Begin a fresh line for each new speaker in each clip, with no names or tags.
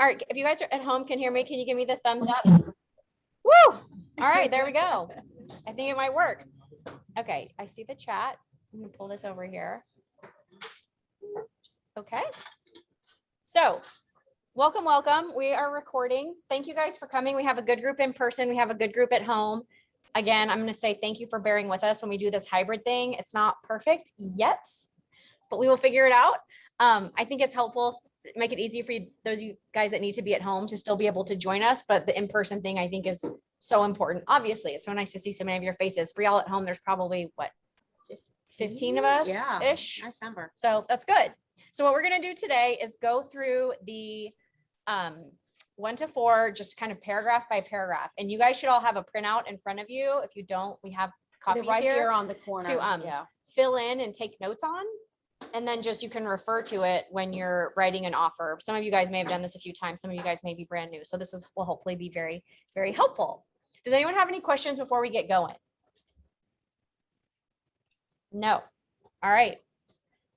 All right, if you guys are at home can hear me, can you give me the thumbs up? Woo! All right, there we go. I think it might work. Okay, I see the chat. I'm gonna pull this over here. Okay. So welcome, welcome. We are recording. Thank you guys for coming. We have a good group in person. We have a good group at home. Again, I'm gonna say thank you for bearing with us when we do this hybrid thing. It's not perfect yet, but we will figure it out. I think it's helpful, make it easy for you, those of you guys that need to be at home to still be able to join us. But the in-person thing I think is so important. Obviously, it's so nice to see so many of your faces. For y'all at home, there's probably what, 15 of us ish.
Nice number.
So that's good. So what we're going to do today is go through the 1 to 4, just kind of paragraph by paragraph. And you guys should all have a printout in front of you. If you don't, we have copies
right
here
on the corner
to fill in and take notes on. And then just you can refer to it when you're writing an offer. Some of you guys may have done this a few times. Some of you guys may be brand new. So this will hopefully be very, very helpful. Does anyone have any questions before we get going? No. All right.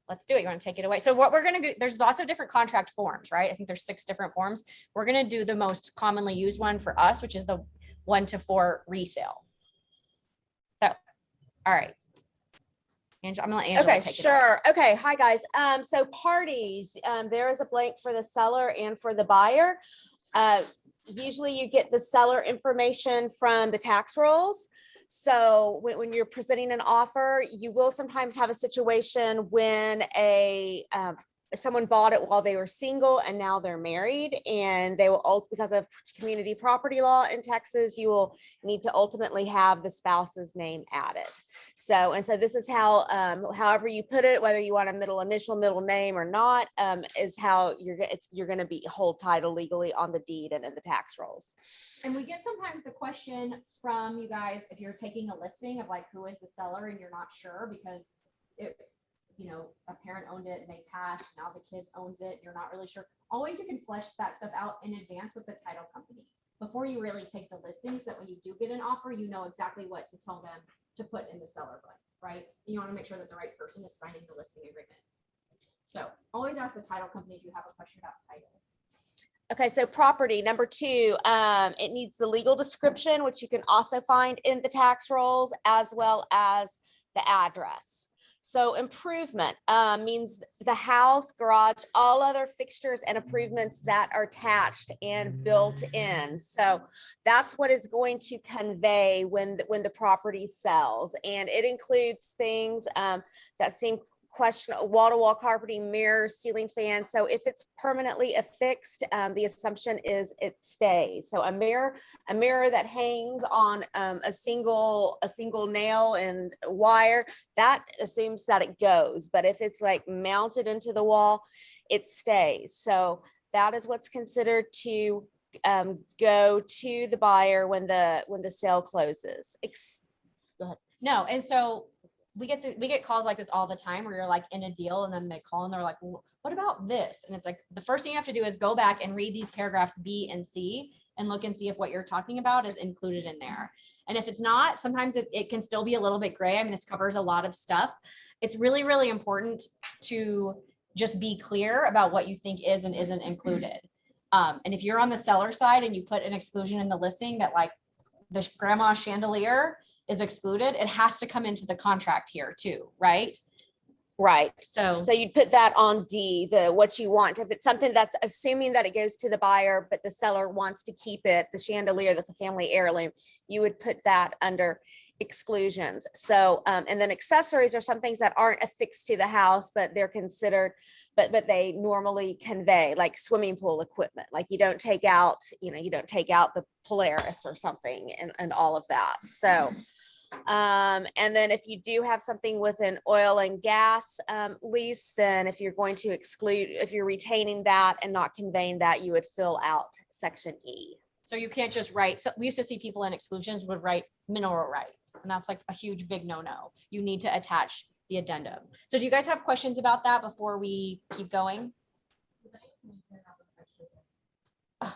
Let's do it. You want to take it away? So what we're going to do, there's lots of different contract forms, right? I think there's 6 different forms. We're going to do the most commonly used one for us, which is the 1 to 4 resale. So, all right. I'm gonna let Angela take it away.
Okay. Hi guys. So parties, there is a blank for the seller and for the buyer. Usually you get the seller information from the tax rolls. So when you're presenting an offer, you will sometimes have a situation when someone bought it while they were single and now they're married, and they will, because of community property law in Texas, you will need to ultimately have the spouse's name added. So this is how, however you put it, whether you want a middle initial, middle name or not, is how you're going to be hold title legally on the deed and in the tax rolls.
And we get sometimes the question from you guys, if you're taking a listing of like, who is the seller and you're not sure because a parent owned it and they passed, now the kid owns it, you're not really sure. Always you can flesh that stuff out in advance with the title company before you really take the listing, so that when you do get an offer, you know exactly what to tell them to put in the seller blank, right? And you want to make sure that the right person is signing the listing agreement. So always ask the title company if you have a question about title.
Okay, so property number 2, it needs the legal description, which you can also find in the tax rolls, as well as the address. So improvement means the house, garage, all other fixtures and improvements that are attached and built in. So that's what is going to convey when the property sells. And it includes things that seem questionable: wall-to-wall carpeting, mirrors, ceiling fans. So if it's permanently affixed, the assumption is it stays. So a mirror that hangs on a single nail and wire, that assumes that it goes. But if it's like mounted into the wall, it stays. So that is what's considered to go to the buyer when the sale closes. Go ahead.
No, and so we get calls like this all the time where you're like in a deal and then they call and they're like, well, what about this? And it's like, the first thing you have to do is go back and read these paragraphs B and C and look and see if what you're talking about is included in there. And if it's not, sometimes it can still be a little bit gray. I mean, this covers a lot of stuff. It's really, really important to just be clear about what you think is and isn't included. And if you're on the seller side and you put an exclusion in the listing that like the grandma chandelier is excluded, it has to come into the contract here too, right?
Right.
So
you'd put that on D, what you want. If it's something that's assuming that it goes to the buyer, but the seller wants to keep it, the chandelier that's a family heirloom, you would put that under exclusions. So, and then accessories are some things that aren't affixed to the house, but they're considered, but they normally convey, like swimming pool equipment. Like you don't take out the Polaris or something and all of that. So, and then if you do have something with an oil and gas lease, then if you're going to exclude, if you're retaining that and not conveying that, you would fill out section E.
So you can't just write. So we used to see people in exclusions would write mineral rights, and that's like a huge big no-no. You need to attach the addendum. So do you guys have questions about that before we keep going?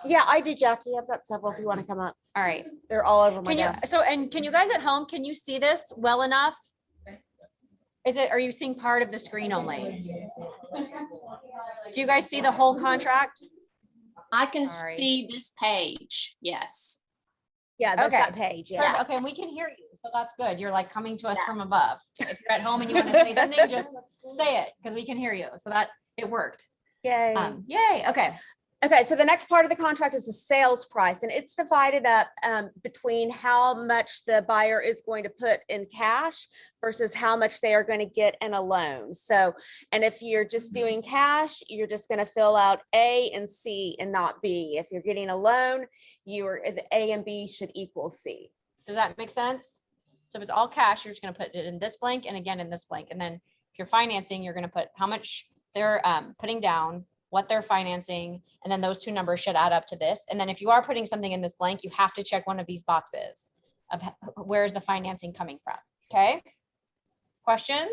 Yeah, I do, Jackie. I've got several if you want to come up.
All right.
They're all over my desk.
Can you guys at home, can you see this well enough? Are you seeing part of the screen only? Do you guys see the whole contract?
I can
Sorry.
see this page. Yes.
Yeah, there's
Okay.
that page. Yeah.
Perfect. Okay, and we can hear you, so that's good. You're like coming to us
Yeah.
from above. If you're at home and you want to say something, just say it, because we can hear you. So that it worked.
Yay.
Yay. Okay.
Okay, so the next part of the contract is the sales price, and it's divided up between how much the buyer is going to put in cash versus how much they are going to get in a loan. So, and if you're just doing cash, you're just going to fill out A and C and not B. If you're getting a loan, the A and B should equal C.
Does that make sense? So if it's all cash, you're just gonna put it in this blank and again in this blank. And then if you're financing, you're gonna put how much they're putting down, what they're financing, and then those two numbers should add up to this. And then if you are putting something in this blank, you have to check one of these boxes of where's the financing coming from. Okay? Questions?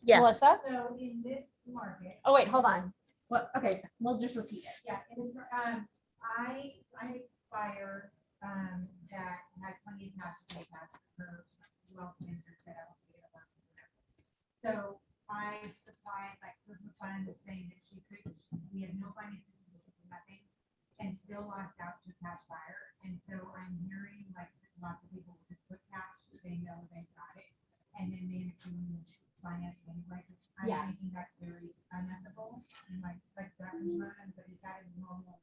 Yes.
Melissa?
So in this market,
Oh, wait, hold on. What? Okay, so we'll just repeat it.
yeah, it is, I had a buyer, that had plenty of cash to pay cash for wealth manager said I won't get a loan. So I supplied like proof of funds saying that she could, we had no financing, nothing, and still lost out to a cash buyer. And so I'm hearing like lots of people will just put cash, they know they got it, and then they end up doing financing anyway. I'm
Yes.
thinking that's very unethical and like that concern, but is that a normal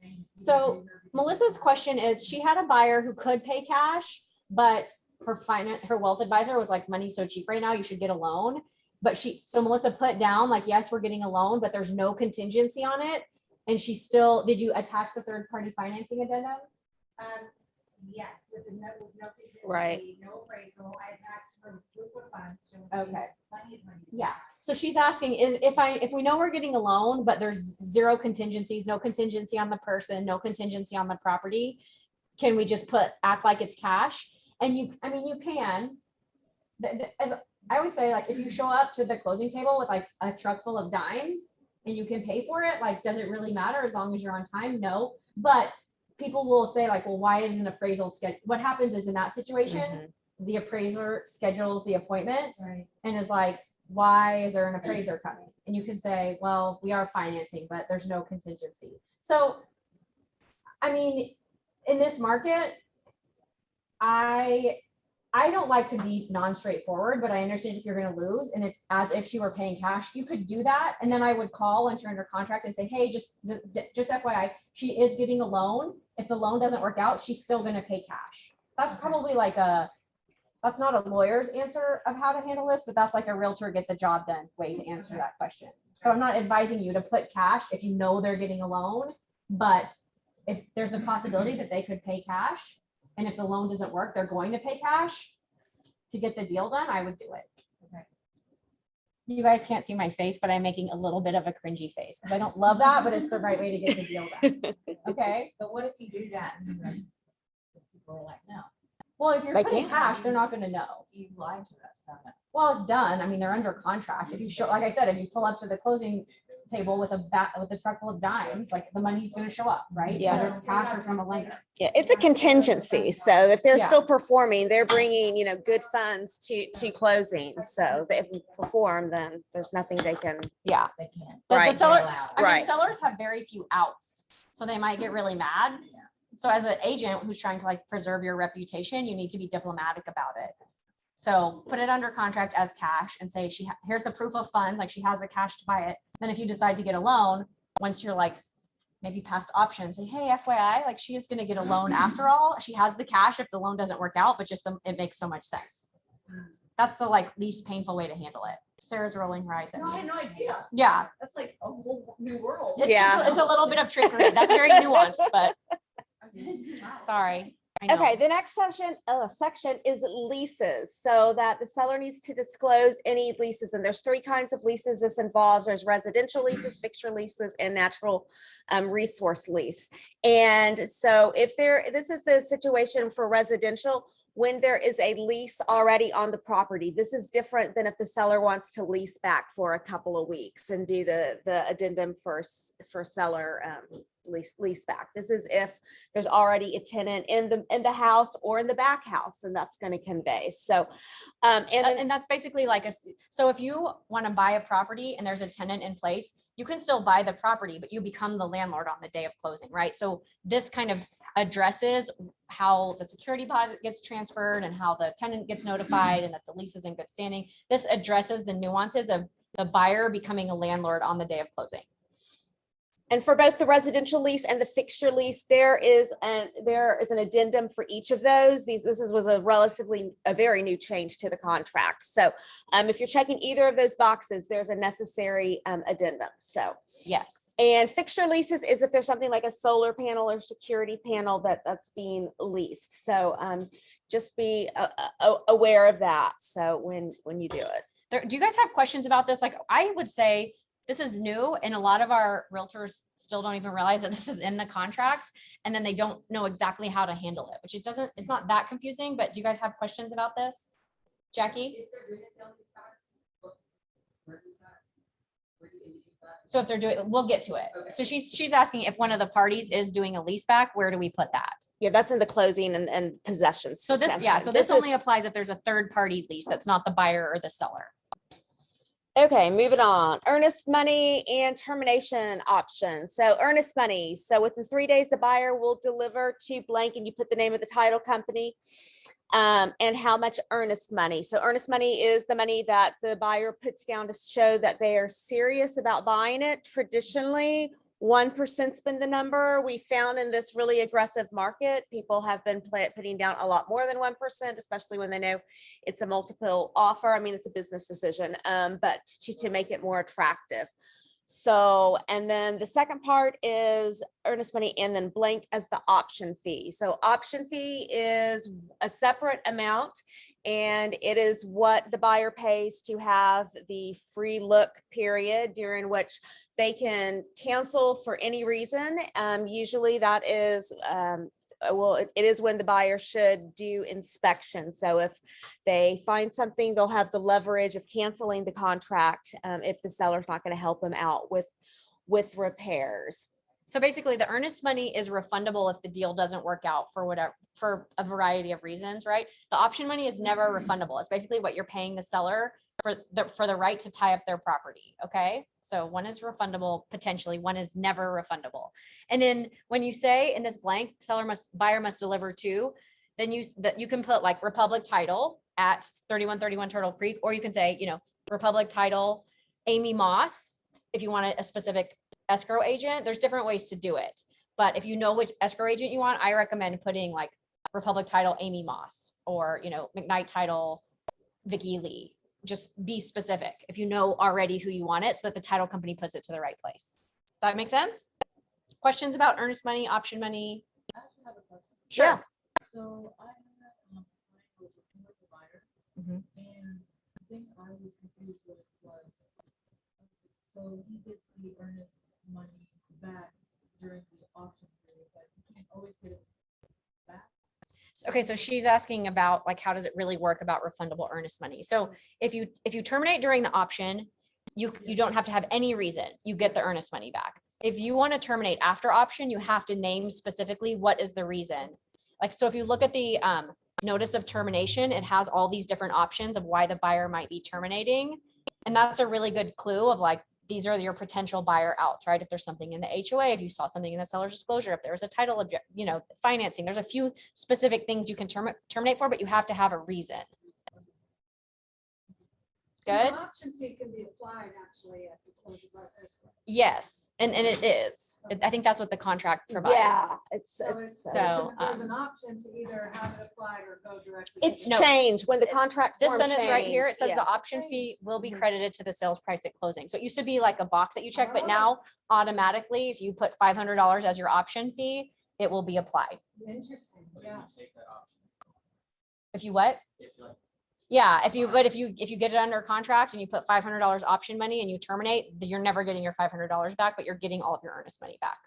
thing?
So Melissa's question is, she had a buyer who could pay cash, but her wealth advisor was like, money's so cheap right now, you should get a loan. But so Melissa put down like, yes, we're getting a loan, but there's no contingency on it. And she still, did you attach the third party financing addendum?
Yes, with no contingency,
Right.
no appraisal, I attached her proof of funds, showing
Okay.
plenty of money.
Yeah. So she's asking if we know we're getting a loan, but there's zero contingencies, no contingency on the person, no contingency on the property, can we just act like it's cash? And you can. As I always say, like, if you show up to the closing table with like a truck full of dimes and you can pay for it, like, does it really matter as long as you're on time? No. But people will say like, well, why is an appraisal scheduled? What happens is in that situation, the appraiser schedules the appointment
Right.
and is like, why is there an appraiser coming? And you can say, well, we are financing, but there's no contingency. So, I mean, in this market, I don't like to be non-straightforward, but I understand if you're going to lose and it's as if she were paying cash, you could do that. And then I would call once you're under contract and say, hey, just FYI, she is getting a loan. If the loan doesn't work out, she's still going to pay cash. That's probably like that's not a lawyer's answer of how to handle this, but that's like a realtor get the job done way to answer that question. So I'm not advising you to put cash if you know they're getting a loan, but if there's a possibility that they could pay cash, and if the loan doesn't work, they're going to pay cash to get the deal done, I would do it.
Okay.
You guys can't see my face, but I'm making a little bit of a cringy face because I don't love that, but it's the right way to get the deal done. Okay.
But what if you do that and then people are like, no,
Well, if you're
They
paying
can't.
cash, they're not going to know.
you lied to us on it?
Well, it's done. I mean, they're under contract. If you show, like I said, if you pull up to the closing table with a truck full of dimes, like the money's going to show up, right?
Yeah.
Whether it's cash or from a lender.
Yeah, it's a contingency. So if they're
Yeah.
still performing, they're bringing, good funds to closing. So if we perform, then there's nothing they can.
Yeah.
They can't.
The
Right.
seller,
Allow.
I
Right.
mean, sellers have very few outs, so they might get really mad.
Yeah.
So as an agent who's trying to like preserve your reputation, you need to be diplomatic about it. So put it under contract as cash and say, here's the proof of funds, like she has the cash to buy it. Then if you decide to get a loan, once you're like maybe past options, say, hey, FYI, like she is going to get a loan after all. She has the cash if the loan doesn't work out, but just it makes so much sense. That's the like least painful way to handle it. Sarah's rolling her eyes at
No, I had
me.
no idea.
Yeah.
That's like a whole new world.
It's a little bit of trickery. That's very nuanced, but sorry. I know.
Okay, the next section is leases, so that the seller needs to disclose any leases, and there's 3 kinds of leases this involves. There's residential leases, fixture leases, and natural resource lease. And so this is the situation for residential, when there is a lease already on the property. This is different than if the seller wants to lease back for a couple of weeks and do the addendum for seller lease back. This is if there's already a tenant in the house or in the back house, and that's going to convey. So and
And that's basically like so if you want to buy a property and there's a tenant in place, you can still buy the property, but you become the landlord on the day of closing, right? So this kind of addresses how the security deposit gets transferred and how the tenant gets notified and that the lease is in good standing. This addresses the nuances of the buyer becoming a landlord on the day of closing.
And for both the residential lease and the fixture lease, there is an addendum for each of those. Was a very new change to the contract. So if you're checking either of those boxes, there's a necessary addendum. So
Yes.
and fixture leases is if there's something like a solar panel or security panel that's being leased. So just be aware of that. So when you do it.
Do you guys have questions about this? Like, I would say this is new and a lot of our realtors still don't even realize that this is in the contract and then they don't know exactly how to handle it, which it's not that confusing, but do you guys have questions about this? Jackie? So if they're doing, we'll get to it. So she's asking if one of the parties is doing a lease back, where do we put that?
Yeah, that's in the closing and possessions.
So this,
section.
so this only applies if there's a third party lease that's not the buyer or the seller.
Okay, moving on. Earnest money and termination options. So earnest money. So within 3 days, the buyer will deliver to blank and you put the name of the title company and how much earnest money. So earnest money is the money that the buyer puts down to show that they are serious about buying it. Traditionally, 1%'s been the number. We found in this really aggressive market, people have been putting down a lot more than 1%, especially when they know it's a multiple offer. I mean, it's a business decision, but to make it more attractive. So, and then the second part is earnest money and then blank as the option fee. So option fee is a separate amount and it is what the buyer pays to have the free look period during which they can cancel for any reason. Usually that is, it is when the buyer should do inspection. So if they find something, they'll have the leverage of canceling the contract if the seller's not going to help them out with repairs.
So basically the earnest money is refundable if the deal doesn't work out for a variety of reasons, right? The option money is never refundable. It's basically what you're paying the seller for the right to tie up their property. Okay. So one is refundable, potentially, one is never refundable. And then when you say in this blank, buyer must deliver to, then you can put like Republic Title at 3131 Turtle Creek, or you can say, Republic Title, Amy Moss, if you want a specific escrow agent. There's different ways to do it. But if you know which escrow agent you want, I recommend putting like Republic Title, Amy Moss, or, McKnight Title, Vicky Lee. Just be specific if you know already who you want it so that the title company puts it to the right place. Does that make sense? Questions about earnest money, option money?
I actually have a question.
Sure.
Yeah.
So I had was working with the buyer,
Mhm.
and the thing I was confused with was, so he gets the earnest money back during the auction period, but he can't always get it back.
Okay, so she's asking about like, how does it really work about refundable earnest money? So if you terminate during the option, you don't have to have any reason. You get the earnest money back. If you want to terminate after option, you have to name specifically what is the reason. Like, so if you look at the notice of termination, it has all these different options of why the buyer might be terminating. And that's a really good clue of like, these are your potential buyer outs, right? If there's something in the HOA, if you saw something in the seller's disclosure, if there was a title object, financing, there's a few specific things you can terminate for, but you have to have a reason. Good?
The option fee can be applied actually at the close of escrow.
Yes, and it is. I think that's what the contract provides.
Yeah,
There's an option to either have it applied or go directly.
it's
No.
changed when the contract
This
form
sentence right here, it
changed,
says
yeah.
the option fee will be credited to the sales price at closing. So it used to be like a box that you check, but now automatically, if you put $500 as your option fee, it will be applied.
Interesting, yeah.
Take that option.
If you what?
If you like,
Yeah, if you get it under contract and you put $500 option money and you terminate, you're never getting your $500 back, but you're getting all of your earnest money back.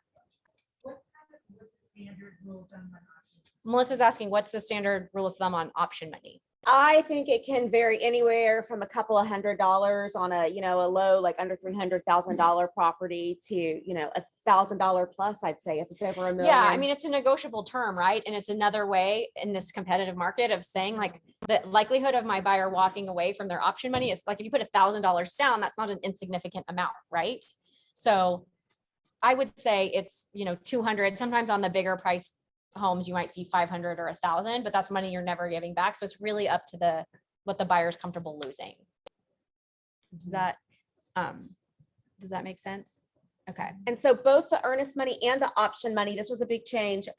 What's the standard rule done by option?
Melissa's asking, what's the standard rule of thumb on option money?
I think it can vary anywhere from a couple of $100 on a low, like under $300,000 property to, $1,000 plus, I'd say, if it's over $1 million.
Yeah, I mean, it's a negotiable term, right? And it's another way in this competitive market of saying like the likelihood of my buyer walking away from their option money is like, if you put $1,000 down, that's not an insignificant amount, right? So I would say it's, 200, sometimes on the bigger price homes, you might see 500 or 1,000, but that's money you're never giving back. So it's really up to what the buyer's comfortable losing. Does that make sense? Okay.
And so both the earnest money and the option money, this was a big change,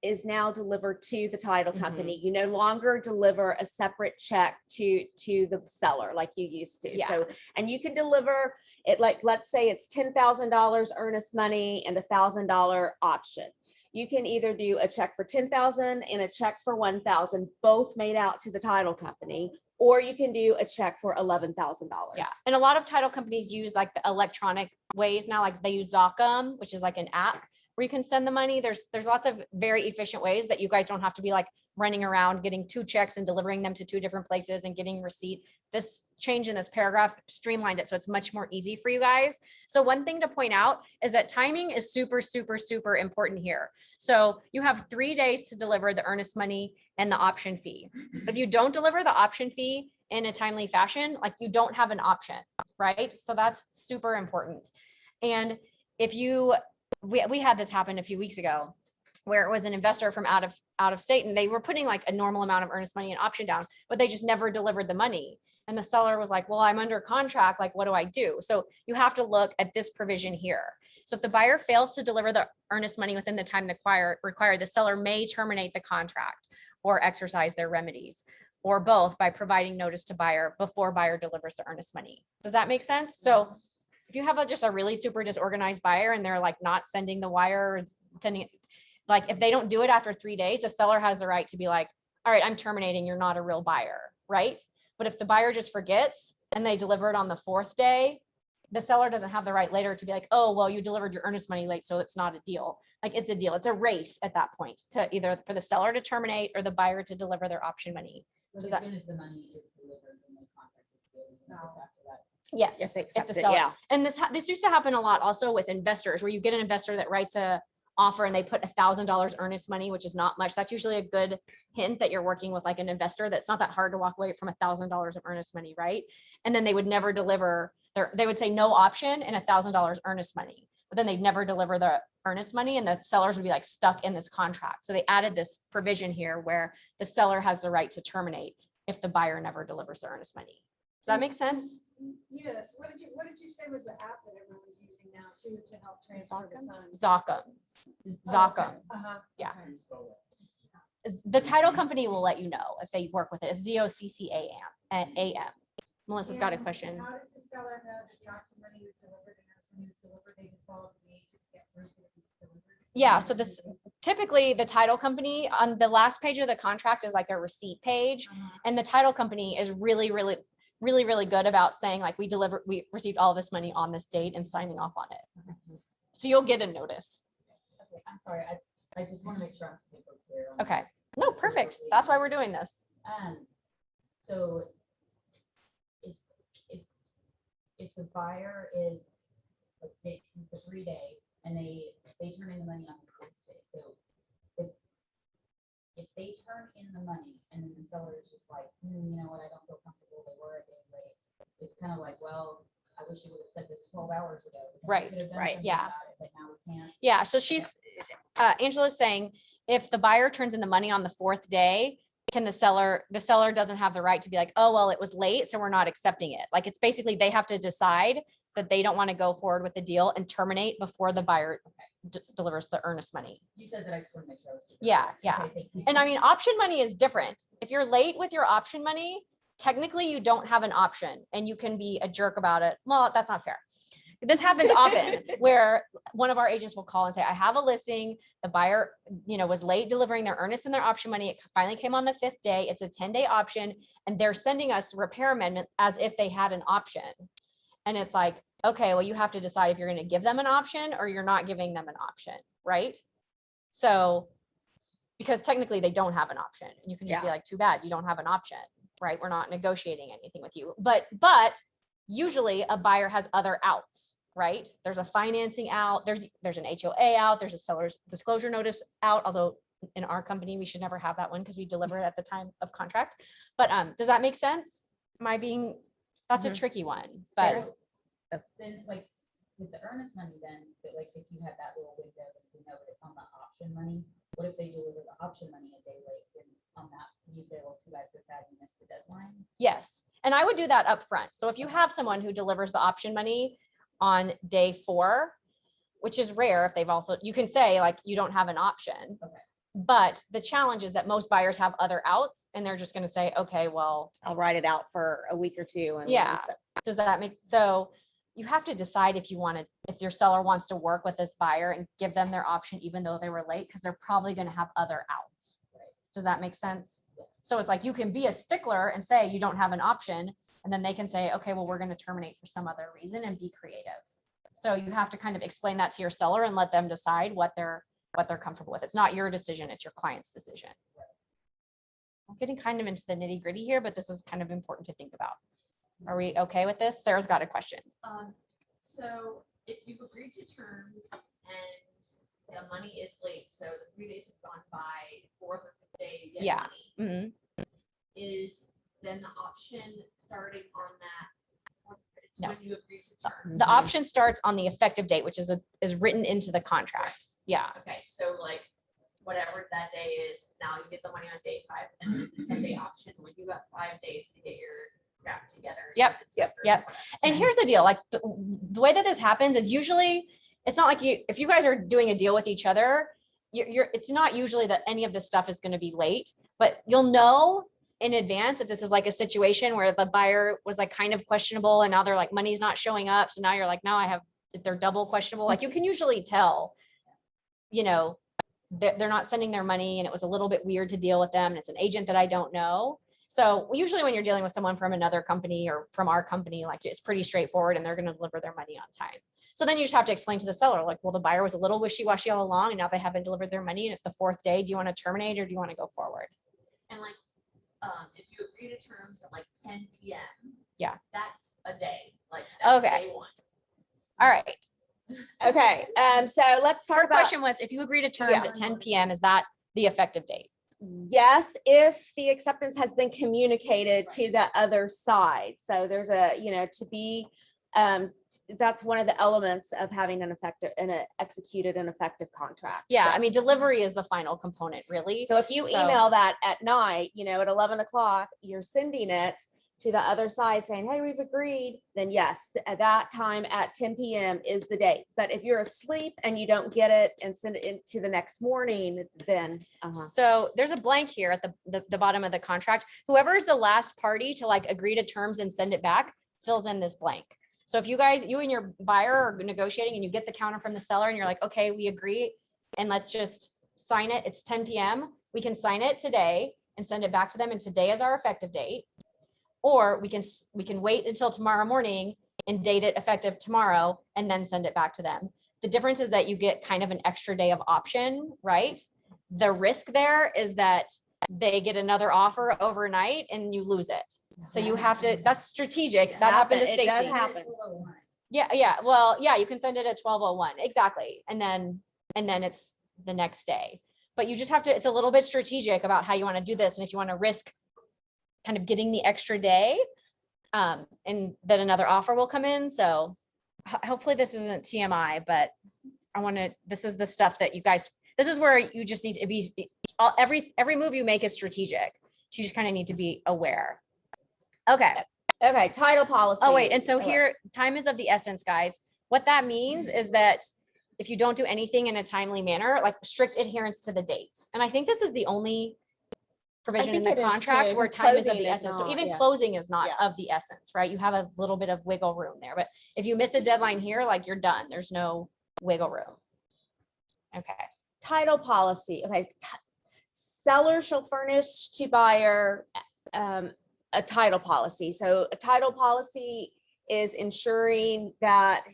is now delivered to the title
Mhm.
company. You no longer deliver a separate check to the seller like you used to.
Yeah.
So, and you can deliver it, like, let's say it's $10,000 earnest money and $1,000 option. You can either do a check for 10,000 and a check for 1,000, both made out to the title company, or you can do a check for $11,000.
Yeah. And a lot of title companies use like the electronic ways now, like they use Zocum, which is like an app where you can send the money. There's lots of very efficient ways that you guys don't have to be like running around getting 2 checks and delivering them to 2 different places and getting receipt. This change in this paragraph streamlined it, so it's much more easy for you guys. So one thing to point out is that timing is super, super, super important here. So you have 3 days to deliver the earnest money and the option fee. If you don't deliver the option fee in a timely fashion, like you don't have an option, right? So that's super important. And if we had this happen a few weeks ago, where it was an investor from out of state, and they were putting like a normal amount of earnest money and option down, but they just never delivered the money. And the seller was like, well, I'm under contract. Like, what do I do? So you have to look at this provision here. So if the buyer fails to deliver the earnest money within the time required, the seller may terminate the contract or exercise their remedies, or both, by providing notice to buyer before buyer delivers the earnest money. Does that make sense? So if you have just a really super disorganized buyer and they're like not sending the wire, or sending it, like if they don't do it after 3 days, the seller has the right to be like, all right, I'm terminating, you're not a real buyer, right? But if the buyer just forgets and they deliver it on the 4th day, the seller doesn't have the right later to be like, oh, well, you delivered your earnest money late, so it's not a deal. Like it's a deal. It's a race at that point to either for the seller to terminate or the buyer to deliver their option money.
So
Does
as
that-
soon as the money is delivered, then the contract is sealed, and then it's after that.
Yes.
If they
if
accept
the
it,
seller-
yeah.
And this used to happen a lot also with investors, where you get an investor that writes a offer and they put $1,000 earnest money, which is not much. That's usually a good hint that you're working with like an investor that's not that hard to walk away from $1,000 of earnest money, right? And then they would never deliver they would say no option and $1,000 earnest money, but then they'd never deliver the earnest money, and the sellers would be like stuck in this contract. So they added this provision here where the seller has the right to terminate if the buyer never delivers the earnest money. Does that make sense?
Yes, what did you say was the app that everyone's using now too, to help transfer the funds?
Zocum. Zocum.
Uh-huh.
Yeah.
How do you spell that?
The title company will let you know if they work with it. It's ZOCCAM. Melissa's got a
And
question.
How does the seller know that the auction money was delivered and that's when it was delivered? They just follow the agent to get proof that it was delivered?
Yeah, so this typically the title company on the last page of the contract is like a receipt page, and the title company is really good about saying like we received all this money on this date and signing off on it. So you'll get a notice.
Okay, I'm sorry, I just want to make sure I'm super clear on
Okay.
this.
No, perfect. That's why we're doing this.
So if the buyer is, like, it's a 3-day and they turn in the money on the 4th day, so if they turn in the money and then the seller is just like, you know what, I don't feel comfortable, they were a day late, it's kind of like, well, I wish you would have said this 12 hours ago. because we
Right,
could have done
right,
something
yeah.
about it, But now we can't.
Yeah, so Angela's saying if the buyer turns in the money on the 4th day, the seller doesn't have the right to be like, oh, well, it was late, so we're not accepting it. Like it's basically they have to decide that they don't want to go forward with the deal and terminate before the buyer delivers the earnest money.
You said that, I just want to make sure I was. super
Yeah,
clear.
yeah.
Okay, thank you.
And I mean, option money is different. If you're late with your option money, technically you don't have an option and you can be a jerk about it. Well, that's not fair. This happens often where one of our agents will call and say, I have a listing. The buyer, was late delivering their earnest and their option money. It finally came on the 5th day. It's a 10-day option and they're sending us repair amendment as if they had an option. And it's like, okay, well, you have to decide if you're going to give them an option or you're not giving them an option, right? So, because technically they don't have an option. You can just be
Yeah.
like, too bad, you don't have an option, right? We're not negotiating anything with you. But usually a buyer has other outs, right? There's a financing out, there's an HOA out, there's a seller's disclosure notice out, although in our company, we should never have that one because we deliver it at the time of contract. But does that make sense? That's a
Mhm.
tricky one,
Sarah?
but
Then like, with the earnest money then, but like if you have that little window, that you know that it's on the option money, what if they deliver the option money a day late? Then on that, can you say, well, too bad, so sad, you missed the deadline?
Yes, and I would do that up front. So if you have someone who delivers the option money on day 4, which is rare if they've also, you can say like, you don't have an option.
Okay.
But the challenge is that most buyers have other outs and they're just gonna say, okay, well,
I'll write it out for a week or two. And then
Yeah.
so-
does that make, so you have to decide if you want to, if your seller wants to work with this buyer and give them their option, even though they were late, because they're probably gonna have other outs. Does that make sense? So it's like, you can be a stickler and say you don't have an option, and then they can say, okay, well, we're gonna terminate for some other reason, and be creative. So you have to kind of explain that to your seller and let them decide what they're comfortable with. It's not your decision, it's your client's decision. I'm getting kind of into the nitty gritty here, but this is kind of important to think about. Are we okay with this? Sarah's got a question.
So if you've agreed to terms and the money is late, so the 3 days have gone by, 4th or 5th day, you get
Yeah.
money,
Mhm.
is then the option starting on that? It's
No.
when you agree to terms.
The option starts on the effective date, which is written into the contract.
Right.
Yeah.
Okay, so like whatever that day is, now you get the money on day 5, and then it's a 10-day option when you got 5 days to get your crap together.
Yep,
et cetera,
yep.
whatever.
And here's the deal, like the way that this happens is usually, it's not like you, if you guys are doing a deal with each other, it's not usually that any of this stuff is going to be late, but you'll know in advance if this is like a situation where the buyer was like kind of questionable and now they're like, money's not showing up. So now you're like, now they're double questionable. Like you can usually tell, you know, they're not sending their money and it was a little bit weird to deal with them. And it's an agent that I don't know. So usually when you're dealing with someone from another company or from our company, like it's pretty straightforward and they're going to deliver their money on time. So then you just have to explain to the seller, like, well, the buyer was a little wishy-washy all along and now they haven't delivered their money and it's the 4th day. Do you want to terminate or do you want to go forward?
And like, if you agree to terms at like 10 PM.
Yeah.
That's a day, like that's
Okay.
day 1.
All right.
Okay, so let's talk
Her
about,
question was, if you agree to terms
Yeah.
at 10 PM, is that the effective date?
yes, if the acceptance has been communicated to the other side. So there's to be, that's one of the elements of having an effective and executed an effective contract.
Yeah,
So-
I mean, delivery is the final component, really.
So if you
So-
email that at night, at 11 o'clock, you're sending it to the other side saying, hey, we've agreed, then yes, at that time at 10 PM is the date. But if you're asleep and you don't get it and send it into the next morning, then,
So there's a blank here at the bottom of the contract. Whoever is the last party to like agree to terms and send it back fills in this blank. So if you and your buyer are negotiating and you get the counter from the seller and you're like, okay, we agree and let's just sign it. It's 10 PM. We can sign it today and send it back to them. And today is our effective date. Or we can wait until tomorrow morning and date it effective tomorrow and then send it back to them. The difference is that you get kind of an extra day of option, right? The risk there is that they get another offer overnight and you lose it. So you have to, that's strategic. That happened to
It does
Stacy.
happen.
Yeah. Well, yeah, you can send it at 12:01. Exactly. And then it's the next day. But you just have to, it's a little bit strategic about how you want to do this. And if you want to risk kind of getting the extra day, and then another offer will come in. So hopefully this isn't TMI, but this is the stuff that you guys, this is where you just need to be, every move you make is strategic. So you just kind of need to be aware. Okay.
Okay, title policy.
Oh, wait. And so
wait.
here, time is of the essence, guys. What that means is that if you don't do anything in a timely manner, like strict adherence to the dates. And I think this is the only provision in
think
the
it is
contract
too.
where time is of
Closing
the
is
essence. So
not,
even
yeah.
closing is not
Yeah.
of the essence, right? You have a little bit of wiggle room there, but if you miss a deadline here, like you're done. There's no wiggle room. Okay.
Title policy. Okay. Seller shall furnish to buyer a title policy. So a title policy is ensuring that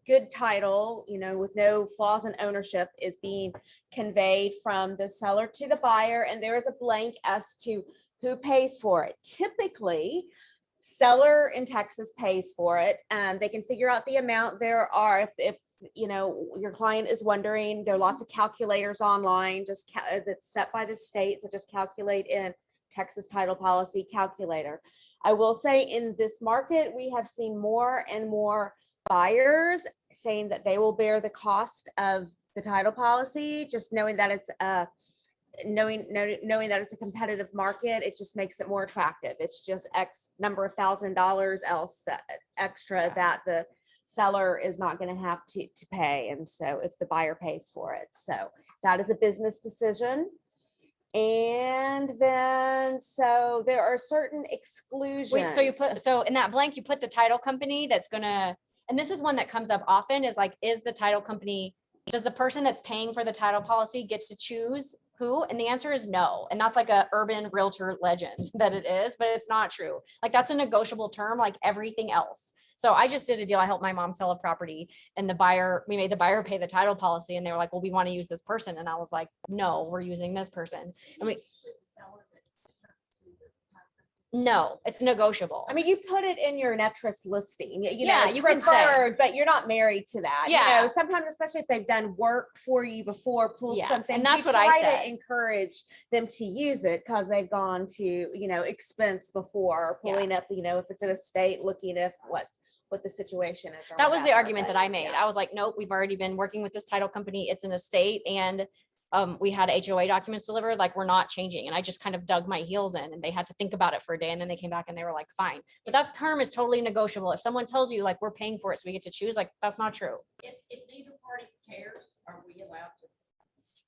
good title, with no flaws in ownership, is being conveyed from the seller to the buyer. And there is a blank as to who pays for it. Typically, seller in Texas pays for it. They can figure out the amount. There are, if your client is wondering, there are lots of calculators online, that's set by the state. So just calculate in Texas title policy calculator. I will say in this market, we have seen more and more buyers, saying that they will bear the cost of the title policy, just knowing that it's knowing that it's a competitive market, it just makes it more attractive. It's just X number of $1,000 else that extra that the seller is not going to have to pay. And so if the buyer pays for it, so that is a business decision. And then, so there are certain exclusions.
Wait, so you put, so in that blank, you put the title company that's gonna, and this is one that comes up often, is like, is the title company, does the person that's paying for the title policy get to choose who? And the answer is no. And that's like a urban realtor legend that it is, but it's not true. Like that's a negotiable term, like everything else. So I just did a deal. I helped my mom sell a property and we made the buyer pay the title policy and they were like, well, we want to use this person. And I was like, no, we're using this person. And we, no, it's negotiable.
I mean, you put it in your Netris listing, you
Yeah,
know,
you can say.
preferred, but you're not married to that. You
Yeah.
know, sometimes, especially if they've done work for you before, pulled
Yeah,
something.
and that's
you
what I
try
said.
to encourage them to use it because they've gone to, you know, expense before,
Yeah.
pulling up, you know, if it's an estate, looking at what the situation is. or
That was the
whatever,
argument
but,
that I made.
yeah.
I was like, nope, we've already been working with this title company. It's an estate and we had HOA documents delivered, like we're not changing. And I just kind of dug my heels in and they had to think about it for a day. And then they came back and they were like, fine. But that term is totally negotiable. If someone tells you like, we're paying for it, so we get to choose, like, that's not true.
If neither party cares, are we allowed to?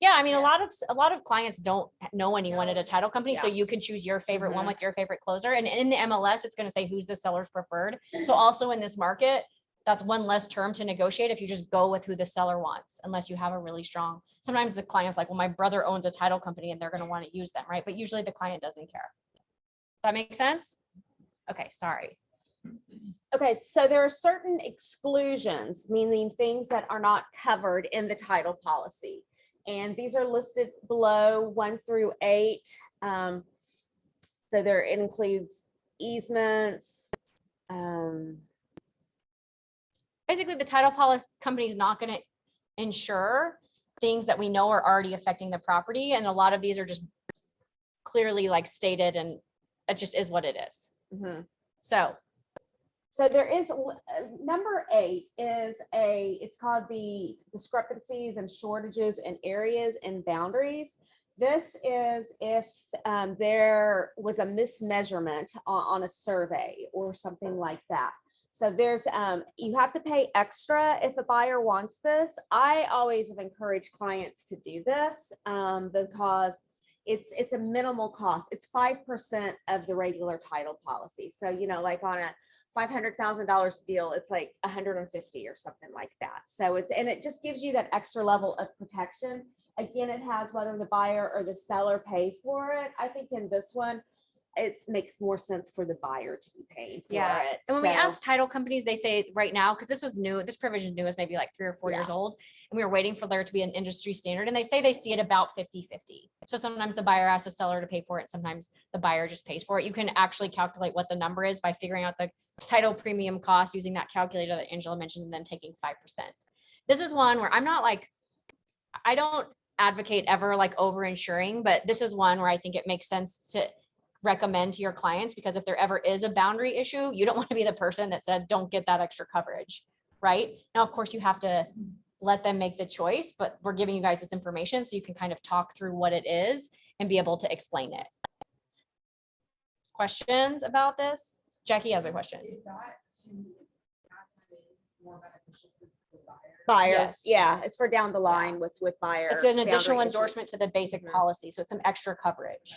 Yeah, I mean,
Yes.
a lot of clients don't know anyone at a title company, so
Yeah.
you can choose your favorite one
Mhm.
with your favorite closer. And in the MLS, it's going to say who's the seller's preferred. So also in this market, that's one less term to negotiate if you just go with who the seller wants, unless you have a really strong. Sometimes the client's like, well, my brother owns a title company and they're going to want to use them, right? But usually the client doesn't care. That makes sense? Okay, sorry.
Okay, so there are certain exclusions, meaning things that are not covered in the title policy. And these are listed below 1 through 8. So there it includes easements.
Basically, the title policy company is not going to insure things that we know are already affecting the property. And a lot of these are just clearly like stated and it just is what it is.
Mhm.
So
So there is number 8 is it's called the discrepancies and shortages in areas and boundaries. This is if there was a mismeasurement on a survey or something like that. So there's you have to pay extra if a buyer wants this. I always have encouraged clients to do this because it's a minimal cost. It's 5% of the regular title policy. So, you know, like on a $500,000 deal, it's like 150 or something like that. So it just gives you that extra level of protection. Again, it has whether the buyer or the seller pays for it. I think in this one, it makes more sense for the buyer to be paying for
yeah.
it.
And when we
So-
ask title companies, they say right now, because this is new, this provision is new, is maybe like 3 or 4 years old. And we were waiting for there to be an industry standard. And they say they see it about 50-50. So sometimes the buyer asks the seller to pay for it. Sometimes the buyer just pays for it. You can actually calculate what the number is by figuring out the title premium cost using that calculator that Angela mentioned and then taking 5%. This is one where I'm not like, I don't advocate ever like over insuring, but this is one where I think it makes sense to recommend to your clients, because if there ever is a boundary issue, you don't want to be the person that said, don't get that extra coverage, right? Now, of course, you have to let them make the choice, but we're giving you guys this information so you can kind of talk through what it is and be able to explain it. Questions about this? Jackie has a question.
Is that to more beneficial for the buyer?
Buyer,
Yes.
yeah, it's for down the line with buyer.
It's an additional
boundary
endorsement
issues.
to the basic
Mhm.
policy, so it's some extra coverage.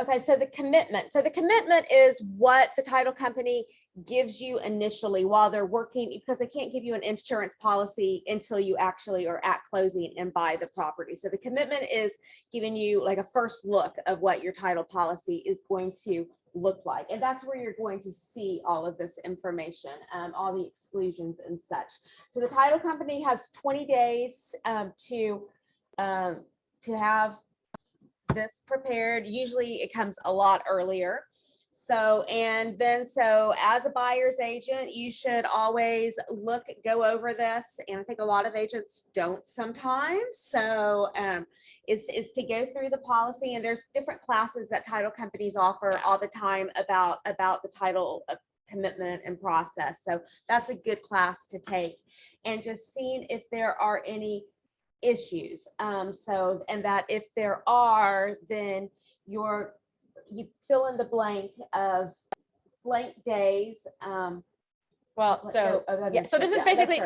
Okay, so the commitment. So the commitment is what the title company gives you initially while they're working, because they can't give you an insurance policy until you actually are at closing and buy the property. So the commitment is giving you like a first look of what your title policy is going to look like. And that's where you're going to see all of this information, all the exclusions and such. So the title company has 20 days to have this prepared. Usually it comes a lot earlier. So as a buyer's agent, you should always go over this. And I think a lot of agents don't sometimes. So is to go through the policy, and there's different classes that title companies offer all the time about the title commitment and process. So that's a good class to take, and just seeing if there are any issues. So, and that if there are, then you fill in the blank of blank days.
Well, so, yeah, so this is basically,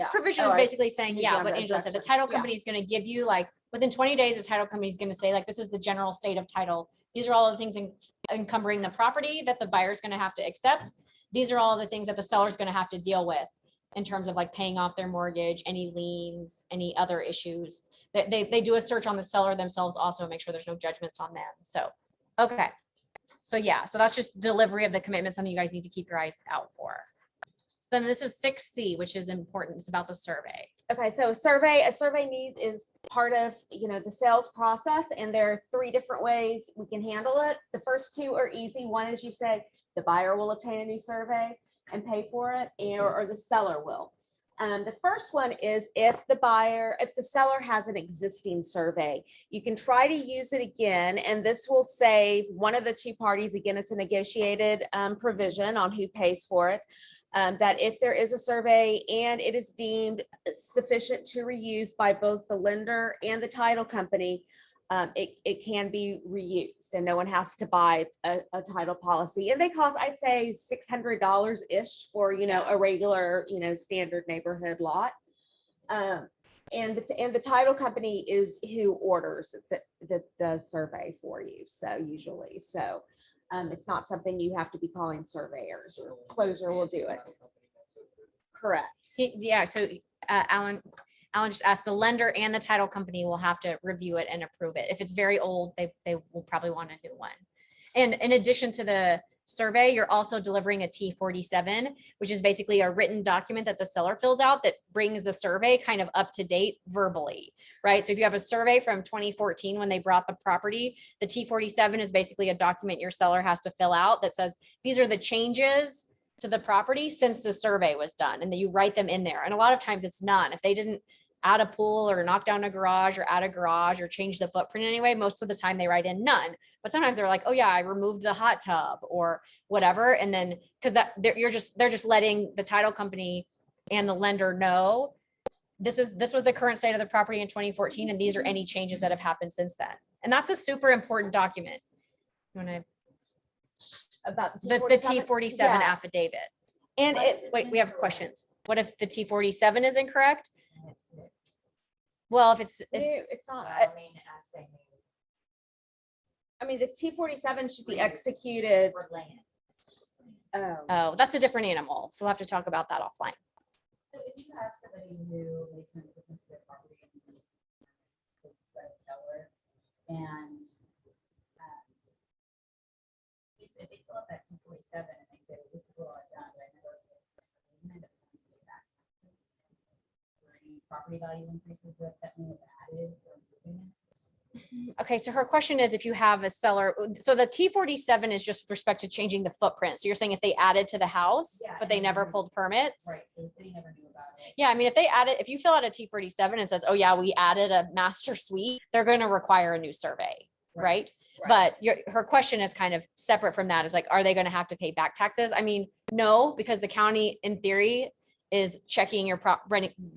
provision is
Oh,
basically saying,
maybe
yeah,
on
what
the
Angela said, the
objections,
title
yeah.
company is gonna give you like, within 20 days, the title company is gonna say like, this is the general state of title. These are all the things encumbering the property that the buyer's gonna have to accept. These are all the things that the seller's gonna have to deal with in terms of like paying off their mortgage, any liens, any other issues. They do a search on the seller themselves also, make sure there's no judgments on them. So, okay. So yeah, so that's just delivery of the commitment, something you guys need to keep your eyes out for. So then this is 6C, which is important. It's about the survey.
Okay, so a survey needs is part of, the sales process, and there are 3 different ways we can handle it. The first 2 are easy. One is, you say the buyer will obtain a new survey and pay for it, or the seller will. The first one is if the seller has an existing survey, you can try to use it again, and this will save one of the 2 parties. Again, it's a negotiated provision on who pays for it. That if there is a survey and it is deemed sufficient to reuse by both the lender and the title company, it can be reused, and no one has to buy a title policy. And they cost, I'd say, $600-ish for, a regular, standard neighborhood lot. And the title company is who orders the survey for you. So usually, it's not something you have to be calling surveyors. Or Closure will do it. Correct.
Yeah, so Alan just asked, the lender and the title company will have to review it and approve it. If it's very old, they will probably want a new one. And in addition to the survey, you're also delivering a T47, which is basically a written document that the seller fills out that brings the survey kind of up to date verbally, right? So if you have a survey from 2014 when they brought the property, the T47 is basically a document your seller has to fill out that says, these are the changes to the property since the survey was done, and that you write them in there. And a lot of times it's none. If they didn't add a pool or knock down a garage or add a garage or change the footprint anyway, most of the time they write in none. But sometimes they're like, oh yeah, I removed the hot tub or whatever. And then because they're just letting the title company and the lender know this was the current state of the property in 2014, and these are any changes that have happened since then. And that's a super important document. You want to
About
the T47
Yeah.
affidavit.
And
Wait, we have questions. What if the T47 is incorrect? Well, if it's
not.
I mean,
The T47 should be executed.
for land.
oh, that's a different animal. So we'll have to talk about that offline.
So if you have somebody who makes an improvements to their property and the seller, and if they fill up that 247 and they say, well, this is what I've done, but I never end up having to pay back taxes. Or any property value increases that may have added for improving it.
Okay, so her question is if you have a seller, so the T47 is just with respect to changing the footprint. So you're saying if they added to the house,
Yeah,
but they
and
never
then-
pulled permits?
Right, so the city never knew about it.
Yeah, I mean, if they added, if you fill out a T47 and says, oh yeah, we added a master suite, they're going to require a new survey, right? But her question is kind of separate from that. Is like, are they going to have to pay back taxes? I mean, no, because the county in theory is checking your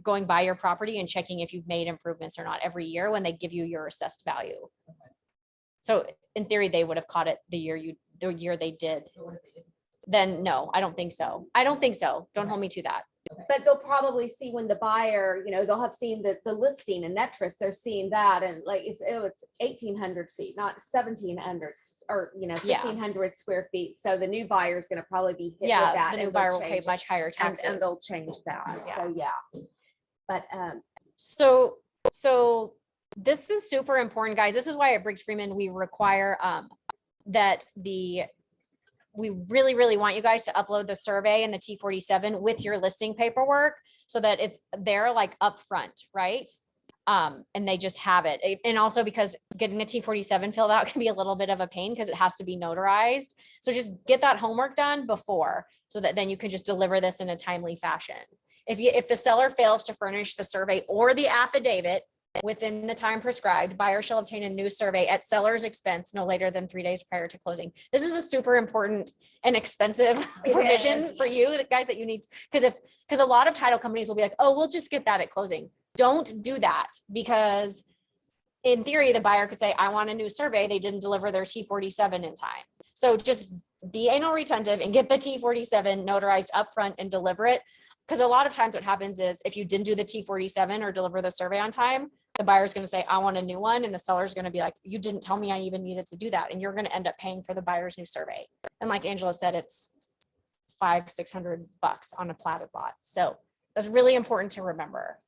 going by your property and checking if you've made improvements or not every year when they give you your assessed value. So in theory, they would have caught it the year they did.
But what if they didn't?
Then no, I don't think so. I don't think so. Don't hold me to that.
But they'll probably see when the buyer, they'll have seen the listing in Netris, they're seeing that, and like, it's 1,800 feet, not 1,700 or,
Yeah.
1,500 square feet. So the new buyer is going to probably be hit with
Yeah,
that.
the new
and they'll
buyer will pay
change it.
much higher taxes.
And they'll change that.
Yeah.
So, yeah. But,
So this is super important, guys. This is why at Briggs Freeman, we require that we really, really want you guys to upload the survey and the T47 with your listing paperwork so that it's there like upfront, right? And they just have it. And also because getting a T47 filled out can be a little bit of a pain because it has to be notarized. So just get that homework done before so that then you can just deliver this in a timely fashion. If the seller fails to furnish the survey or the affidavit, within the time prescribed, buyer shall obtain a new survey at seller's expense no later than 3 days prior to closing. This is a super important and expensive
It
provision
is.
for you, the guys that you need, because a lot of title companies will be like, oh, we'll just get that at closing. Don't do that, because in theory, the buyer could say, I want a new survey. They didn't deliver their T47 in time. So just be anal retentive and get the T47 notarized upfront and deliver it. Because a lot of times what happens is if you didn't do the T47 or deliver the survey on time, the buyer's going to say, I want a new one. And the seller's going to be like, you didn't tell me I even needed to do that. And you're going to end up paying for the buyer's new survey. And like Angela said, it's $500-600 on a platted lot. So that's really important to remember.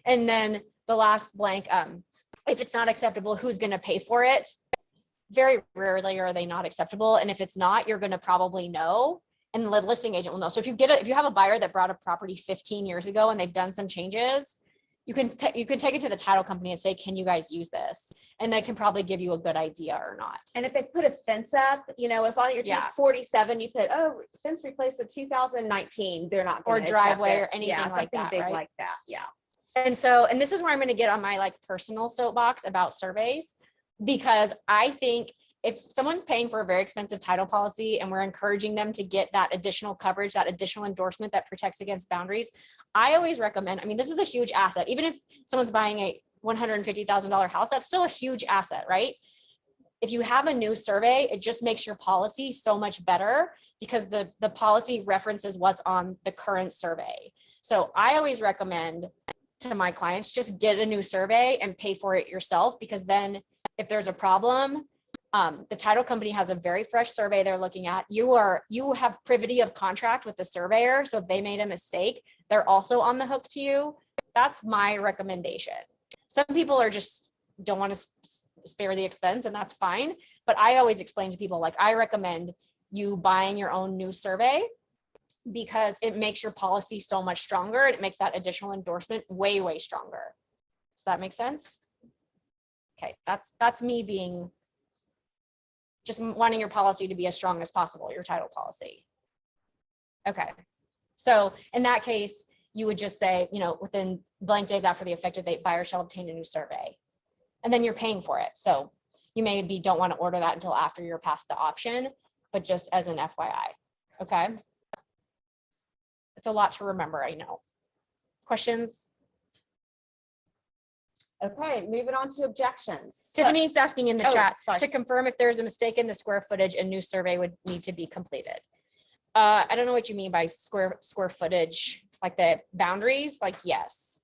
And then the last blank, if it's not acceptable, who's going to pay for it? Very rarely are they not acceptable. And if it's not, you're going to probably know. And the listing agent will know. So if you have a buyer that brought a property 15 years ago and they've done some changes, you can take it to the title company and say, can you guys use this? And they can probably give you a good idea or not.
And if they put a fence up, if on your
Yeah.
47, you put, fence replaced in 2019, they're not.
Or
gonna accept
driveway
it.
or anything
Yeah,
like
something
that,
big
right?
like that. Yeah.
And this is where I'm going to get on my like personal soapbox about surveys, because I think if someone's paying for a very expensive title policy and we're encouraging them to get that additional coverage, that additional endorsement that protects against boundaries, I always recommend, this is a huge asset. Even if someone's buying a $150,000 house, that's still a huge asset, right? If you have a new survey, it just makes your policy so much better because the policy references what's on the current survey. So I always recommend to my clients, just get a new survey and pay for it yourself, because then if there's a problem, the title company has a very fresh survey they're looking at. You have privity of contract with the surveyor. So if they made a mistake, they're also on the hook to you. That's my recommendation. Some people don't want to spare the expense, and that's fine. But I always explain to people, like, I recommend you buying your own new survey because it makes your policy so much stronger. And it makes that additional endorsement way, way stronger. Does that make sense? Okay, that's me being just wanting your policy to be as strong as possible, your title policy. Okay, so in that case, you would just say, within blank days after the effective date, buyer shall obtain a new survey. And then you're paying for it. So you maybe don't want to order that until after you're past the option, but just as an FYI, okay? It's a lot to remember, I know. Questions?
Okay, moving on to objections.
Tiffany's asking in the chat
sorry.
to confirm if there's a mistake in the square footage, a new survey would need to be completed. I don't know what you mean by square footage, like the boundaries, like yes.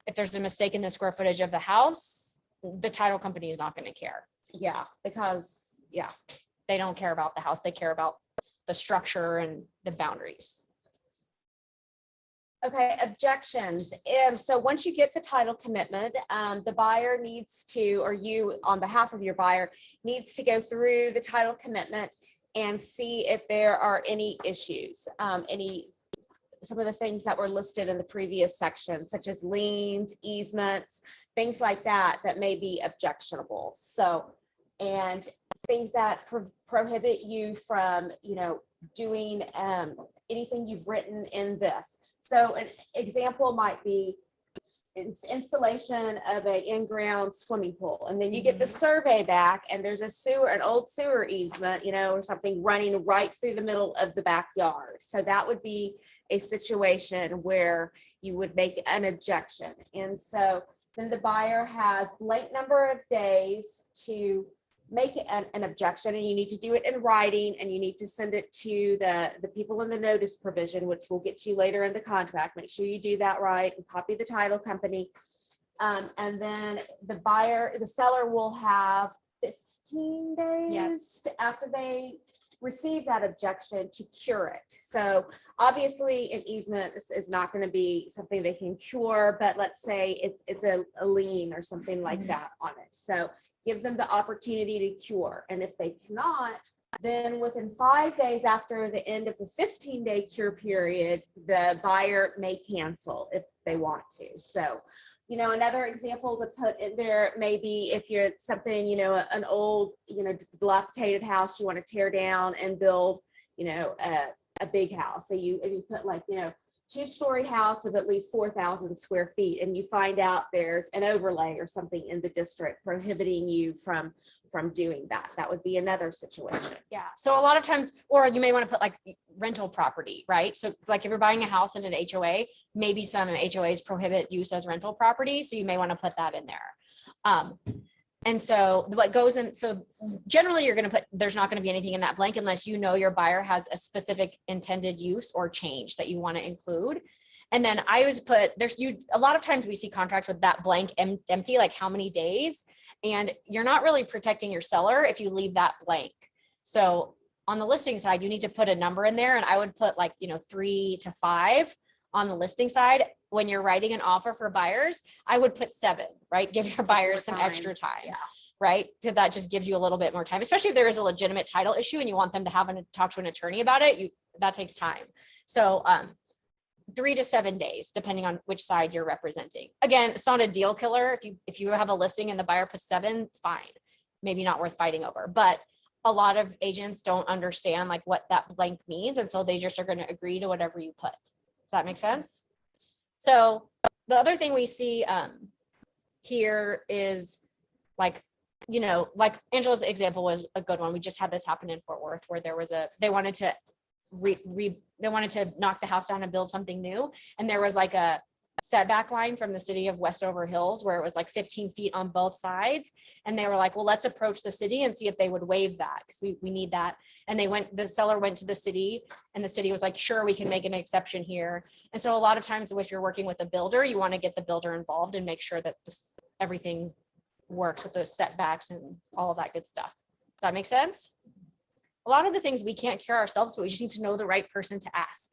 If there's a mistake in the square footage of the house, the title company is not going to care.
Yeah, because
They don't care about the house. They care about the structure and the boundaries.
Okay, objections. So once you get the title commitment, the buyer needs to, or you on behalf of your buyer needs to go through the title commitment and see if there are any issues, some of the things that were listed in the previous section, such as liens, easements, things like that may be objectionable. So, and things that prohibit you from, doing anything you've written in this. So an example might be installation of an in-ground swimming pool. And then you get the survey back and there's an old sewer easement, or something running right through the middle of the backyard. So that would be a situation where you would make an objection. And so then the buyer has blank number of days to make an objection, and you need to do it in writing, and you need to send it to the people in the notice provision, which we'll get to later in the contract. Make sure you do that right and copy the title company. And then the seller will have 15 days after they receive that objection to cure it. So obviously an easement is not going to be something they can cure, but let's say it's a lien or something like that on it. So give them the opportunity to cure. And if they cannot, then within 5 days after the end of the 15-day cure period, the buyer may cancel if they want to. So, another example to put in there, maybe if you're something, an old, dilapidated house you want to tear down and build, a big house. So you put like, two-story house of at least 4,000 square feet, and you find out there's an overlay or something in the district prohibiting you from doing that. That would be another situation.
Yeah, so a lot of times, or you may want to put like rental property, right? So like if you're buying a house in an HOA, maybe some HOAs prohibit use as rental property, so you may want to put that in there. And so what goes in, so generally you're going to put, there's not going to be anything in that blank unless you know your buyer has a specific intended use or change that you want to include. And then I always put, a lot of times we see contracts with that blank empty, like how many days, and you're not really protecting your seller if you leave that blank. So on the listing side, you need to put a number in there, and I would put like, 3 to 5 on the listing side. When you're writing an offer for buyers, I would put 7, right? Give your buyers some extra time.
Yeah.
Right? Because that just gives you a little bit more time, especially if there is a legitimate title issue and you want them to talk to an attorney about it. That takes time. So 3 to 7 days, depending on which side you're representing. Again, it's not a deal killer. If you have a listing and the buyer puts 7, fine. Maybe not worth fighting over. But a lot of agents don't understand like what that blank means. And so they just are going to agree to whatever you put. Does that make sense? So the other thing we see here is like, like Angela's example was a good one. We just had this happen in Fort Worth where they wanted to they wanted to knock the house down and build something new. And there was like a setback line from the city of Westover Hills where it was like 15 feet on both sides. And they were like, well, let's approach the city and see if they would waive that because we need that. And the seller went to the city and the city was like, sure, we can make an exception here. And so a lot of times if you're working with a builder, you want to get the builder involved and make sure that everything works with the setbacks and all of that good stuff. Does that make sense? A lot of the things we can't cure ourselves, but we just need to know the right person to ask.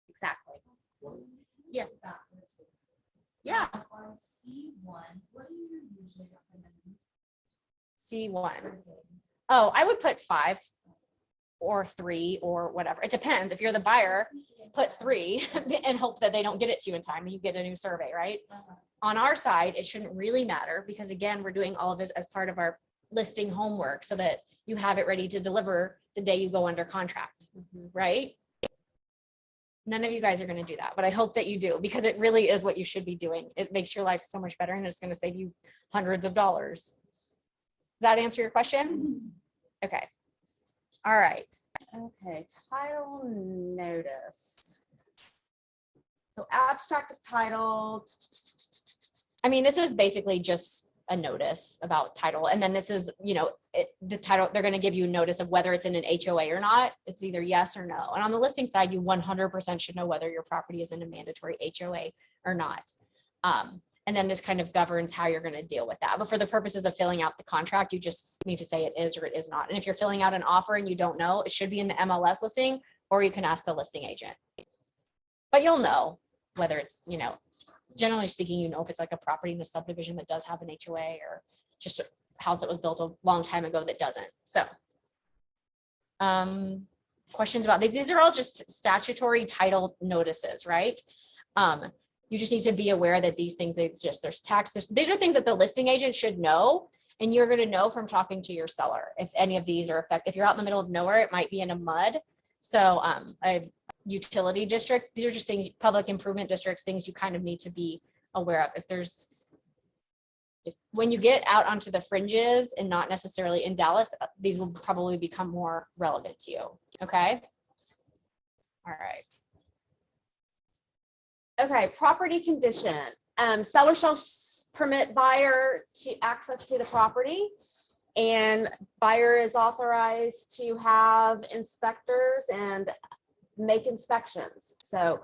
Exactly. Yeah.
That was-
Yeah.
On C1, what do you usually recommend
C1.
for days?
Oh, I would put 5 or 3 or whatever. It depends. If you're the buyer, put 3 and hope that they don't get it to you in time and you get a new survey, right? On our side, it shouldn't really matter because again, we're doing all of this as part of our listing homework so that you have it ready to deliver the day you go under contract, right? None of you guys are going to do that, but I hope that you do because it really is what you should be doing. It makes your life so much better and it's going to save you hundreds of dollars. Does that answer your question? Okay. All right.
Okay, title notice. So abstract of title.
I mean, this is basically just a notice about title. And then this is, the title, they're going to give you notice of whether it's in an HOA or not. It's either yes or no. And on the listing side, you 100% should know whether your property is in a mandatory HOA or not. And then this kind of governs how you're going to deal with that. But for the purposes of filling out the contract, you just need to say it is or it is not. And if you're filling out an offer and you don't know, it should be in the MLS listing, or you can ask the listing agent. But you'll know whether it's, generally speaking, if it's like a property in the subdivision that does have an HOA or just a house that was built a long time ago that doesn't. So questions about these? These are all just statutory title notices, right? You just need to be aware that these things exist. There's taxes. These are things that the listing agent should know. And you're going to know from talking to your seller if any of these are effective. If you're out in the middle of nowhere, it might be in a mud. So a utility district, these are just things, public improvement districts, things you kind of need to be aware of. When you get out onto the fringes and not necessarily in Dallas, these will probably become more relevant to you. Okay. All right.
Okay, property condition. Seller shall permit buyer to access to the property, and buyer is authorized to have inspectors and make inspections. So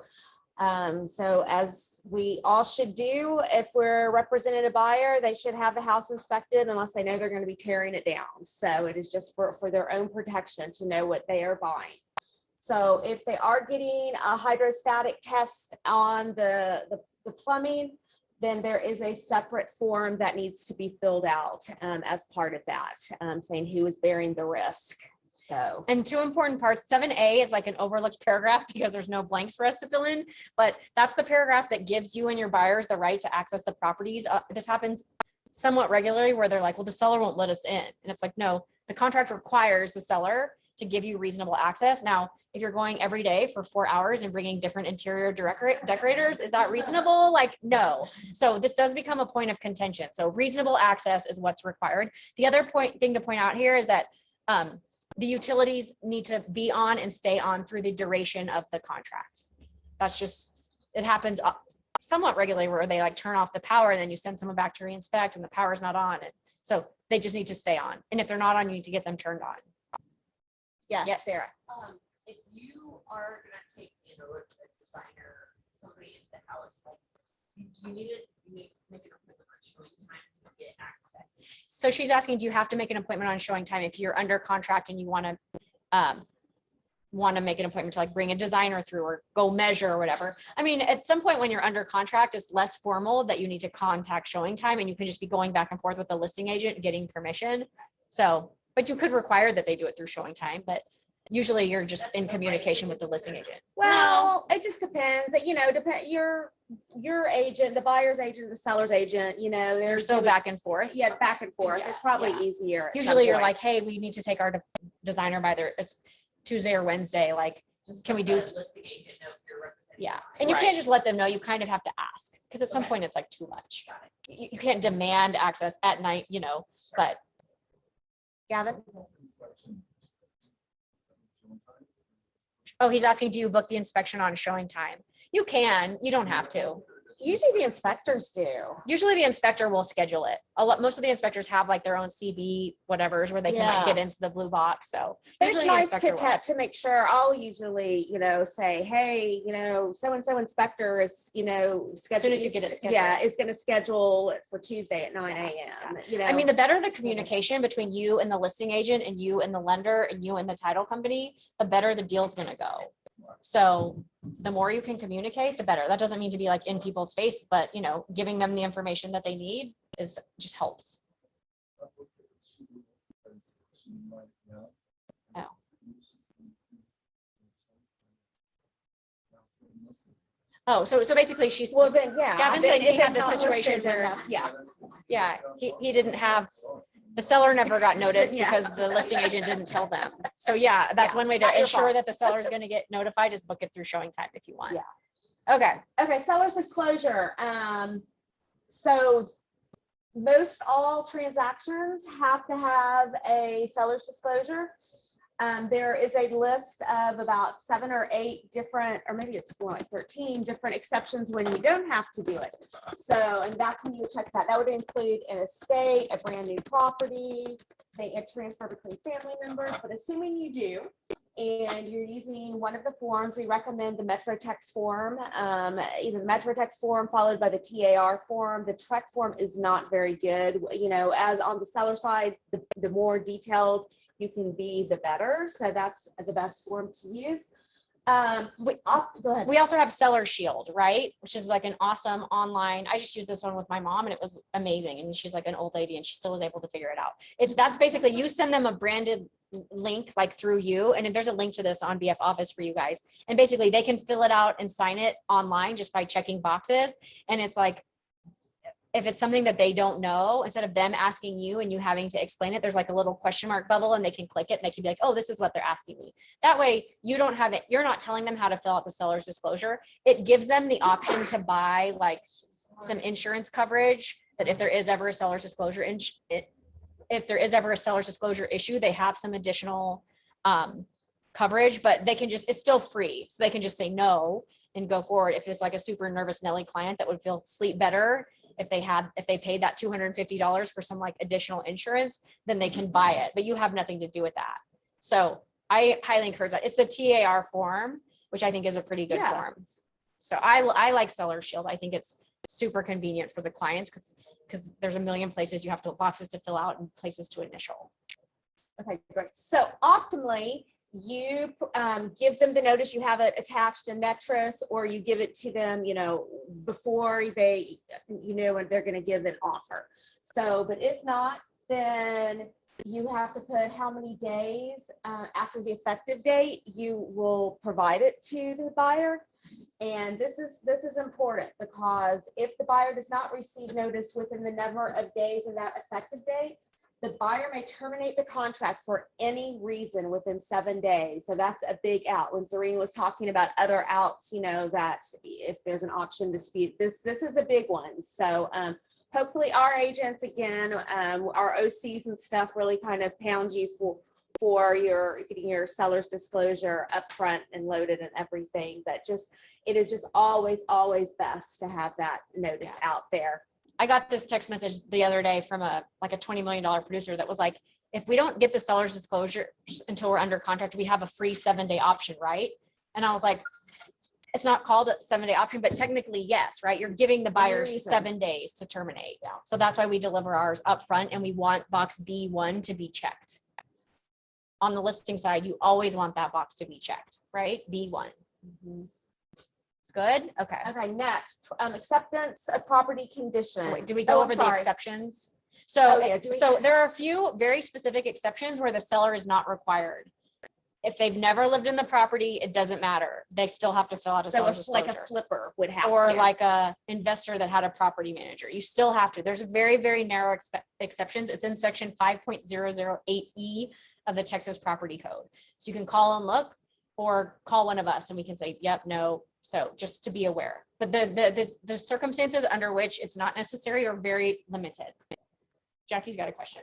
as we all should do, if we're representing a buyer, they should have the house inspected unless they know they're going to be tearing it down. So it is just for their own protection to know what they are buying. So if they are getting a hydrostatic test on the plumbing, then there is a separate form that needs to be filled out as part of that, saying who is bearing the risk. So,
and 2 important parts, 7A is like an overlooked paragraph because there's no blanks for us to fill in, but that's the paragraph that gives you and your buyers the right to access the properties. This happens somewhat regularly where they're like, well, the seller won't let us in. And it's like, no, the contract requires the seller to give you reasonable access. Now, if you're going every day for 4 hours and bringing different interior decorators, is that reasonable? Like, no. So this does become a point of contention. So reasonable access is what's required. The other thing to point out here is that the utilities need to be on and stay on through the duration of the contract. That's just, it happens somewhat regularly where they like turn off the power and then you send someone back to reinspect and the power's not on. And so they just need to stay on. And if they're not on, you need to get them turned on. Yes, Sarah.
If you are gonna take, you know, a designer, somebody into the house, like, you need to make an appointment on showing time to get access.
So she's asking, do you have to make an appointment on showing time if you're under contract and you want to make an appointment to like bring a designer through or go measure or whatever? I mean, at some point when you're under contract, it's less formal that you need to contact showing time and you can just be going back and forth with the listing agent, getting permission. So, but you could require that they do it through showing time, but usually you're just in communication with the listing agent.
Well, it just depends, you know, your agent, the buyer's agent, the seller's agent, you know,
They're
they're
so back and forth.
Yeah, back and forth.
Yeah,
It's probably
yeah.
easier. at some
Usually you're
point.
like, hey, we need to take our designer by it's Tuesday or Wednesday. Like,
Just
Can we
let
do-
the listing agent know if you're representing.
yeah. And you
Right.
can't just let them know, you kind of have to ask, because at some
Okay.
point it's like too much. You can't demand access at night, you know, but. Gavin? Oh, he's asking, do you book the inspection on showing time? You can, you don't have to.
Usually the inspectors do.
Usually the inspector will schedule it. Most of the inspectors have like their own CB whatevers where they can like
Yeah.
get into the blue box, so.
But it's
usually the
nice to
inspector will.
to make sure. I'll usually, you know, say, hey, you know, so-and-so inspector is, you know, scheduled.
as you get it
Yeah,
scheduled.
is going to schedule it for Tuesday at 9 a.m. You know,
I mean, the better the communication between you and the listing agent and you and the lender and you and the title company, the better the deal's gonna go. So the more you can communicate, the better. That doesn't mean to be like in people's face, but you know, giving them the information that they need is just helps. Oh. Oh, so basically she's,
well, then, yeah.
Gavin's
then
saying
if
he had
it's
the
not
situation
listed,
where
then
that's,
yeah.
yeah, he didn't have, the seller never got noticed
Yeah.
because the listing agent didn't tell them. So yeah, that's
Yeah,
one way
not
to
your
ensure
fault.
that the seller is gonna get notified is book it through showing time if you want.
Yeah.
Okay,
Okay, seller's disclosure. So most all transactions have to have a seller's disclosure. There is a list of about 7 or 8 different, or maybe it's more like 13 different exceptions when you don't have to do it. So, and that's when you check that. That would include an estate, a brand new property, a transfer between family members, but assuming you do, and you're using one of the forms, we recommend the Metro Text form, either the Metro Text form followed by the TAR form. The TREC form is not very good. You know, as on the seller side, the more detailed you can be, the better. So that's the best form to use. Go ahead.
we also have Seller Shield, right? Which is like an awesome online, I just used this one with my mom and it was amazing. And she's like an old lady and she still was able to figure it out. That's basically, you send them a branded link like through you, and there's a link to this on BF Office for you guys. And basically they can fill it out and sign it online just by checking boxes. And it's like, if it's something that they don't know, instead of them asking you and you having to explain it, there's like a little question mark bubble and they can click it and they can be like, oh, this is what they're asking me. That way you don't have it. You're not telling them how to fill out the seller's disclosure. It gives them the option to buy like some insurance coverage that if there is ever a seller's disclosure, if there is ever a seller's disclosure issue, they have some additional coverage, but they can just, it's still free. So they can just say no and go forward. If it's like a super nervous Nelly client that would feel sleep better if they paid that $250 for some like additional insurance, then they can buy it, but you have nothing to do with that. So I highly encourage that. It's the TAR form, which I think is a pretty good
Yeah.
form. So I like Seller Shield. I think it's super convenient for the clients because there's a million places you have to boxes to fill out and places to initial.
Okay, great. So optimally, you give them the notice, you have it attached in Netris, or you give it to them, you know, before they, you know, when they're going to give an offer. So, but if not, then you have to put how many days after the effective date you will provide it to the buyer. And this is important because if the buyer does not receive notice within the number of days of that effective date, The buyer may terminate the contract for any reason within 7 days. So that's a big out. When Zareen was talking about other outs, that if there's an auction dispute, this is a big one. So hopefully our agents, again, our OCs and stuff really kind of pound you for getting your seller's disclosure upfront and loaded and everything. But it is just always best to have that notice out there.
I got this text message the other day from a $20 million producer that was like, if we don't get the seller's disclosure until we're under contract, we have a free 7-day option, right? And I was like, it's not called a 7-day option, but technically, yes, right? You're giving the buyers
reason.
7 days to terminate. So that's why we deliver ours upfront, and we want box B1 to be checked. On the listing side, you always want that box to be checked, right? B1. Good. Okay.
Okay, next, acceptance of property condition.
Wait, did we go
I'm
over the
sorry.
exceptions? So,
Oh, yeah, do we-
so there are a few very specific exceptions where the seller is not required. If they've never lived in the property, it doesn't matter. They still have to fill out a
So
seller's
if like a
disclosure.
flipper would have
Or
to.
like a investor that had a property manager, you still have to. There's very, very narrow exceptions. It's in section 5.008E of the Texas Property Code. So you can call and look, or call one of us and we can say, yep, no. So just to be aware, but the circumstances under which it's not necessary are very limited. Jackie's got a question.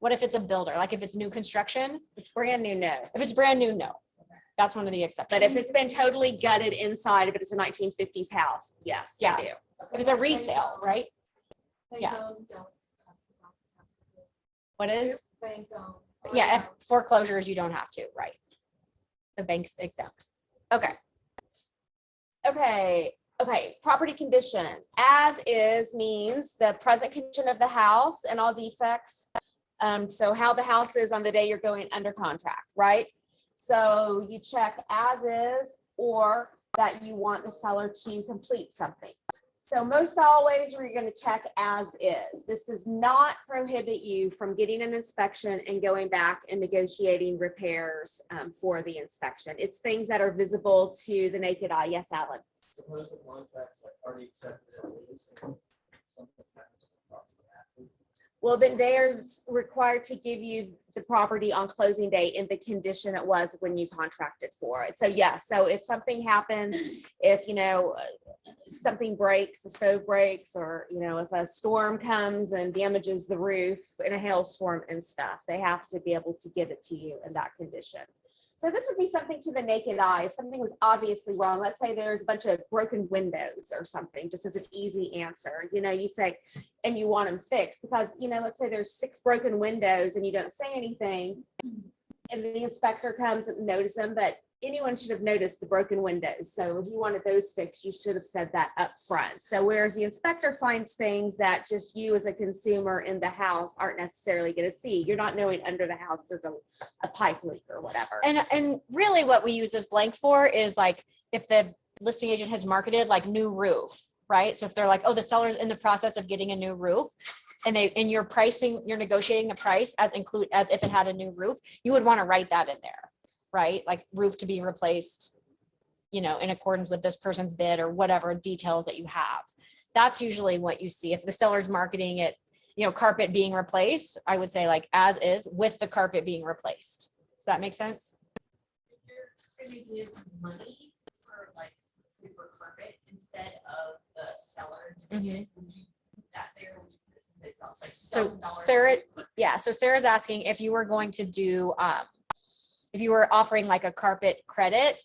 What if it's a builder? Like if it's new construction?
It's brand new, no.
If it's brand new, no. That's one of the exceptions.
But if it's been totally gutted inside, but it's a 1950s house, yes, they
Yeah.
do.
If it's a resale, right?
Bank
Yeah.
owned, don't have to do it.
What is?
Bank owned.
Yeah, if foreclosures, you don't have to, right? The bank's exempt. Okay.
Okay, property condition. As is means the present condition of the house and all defects. So how the house is on the day you're going under contract, right? So you check as is, or that you want the seller to complete something. So most always we're going to check as is. This does not prohibit you from getting an inspection and going back and negotiating repairs for the inspection. It's things that are visible to the naked eye. Yes, Alan.
Suppose the contract's like already accepted as is, and something happens to the property after.
Well, then they're required to give you the property on closing day in the condition it was when you contracted for it. So yeah, so if something happens, if something breaks, the stove breaks, or if a storm comes and damages the roof in a hailstorm and stuff, they have to be able to give it to you in that condition. So this would be something to the naked eye. If something was obviously wrong, let's say there's a bunch of broken windows or something, just as an easy answer, you say, and you want them fixed because, let's say there's 6 broken windows and you don't say anything and the inspector comes and notices them, but anyone should have noticed the broken windows. So if you wanted those fixed, you should have said that up front. So whereas the inspector finds things that just you as a consumer in the house aren't necessarily going to see, you're not knowing under the house there's a pipe leak or whatever.
And really what we use this blank for is like, if the listing agent has marketed like new roof, right? So if they're like, oh, the seller's in the process of getting a new roof, and you're negotiating the price as if it had a new roof, you would want to write that in there, right? Like roof to be replaced, in accordance with this person's bid or whatever details that you have. That's usually what you see. If the seller's marketing it, carpet being replaced, I would say like as is with the carpet being replaced. Does that make sense?
If you're gonna give money for like, let's say for carpet instead of the seller doing it, would you put that there? Would you put this in itself, like
So
$1,000
Sarah,
for carpet?
yeah, so Sarah's asking if you were going to do, if you were offering like a carpet credit,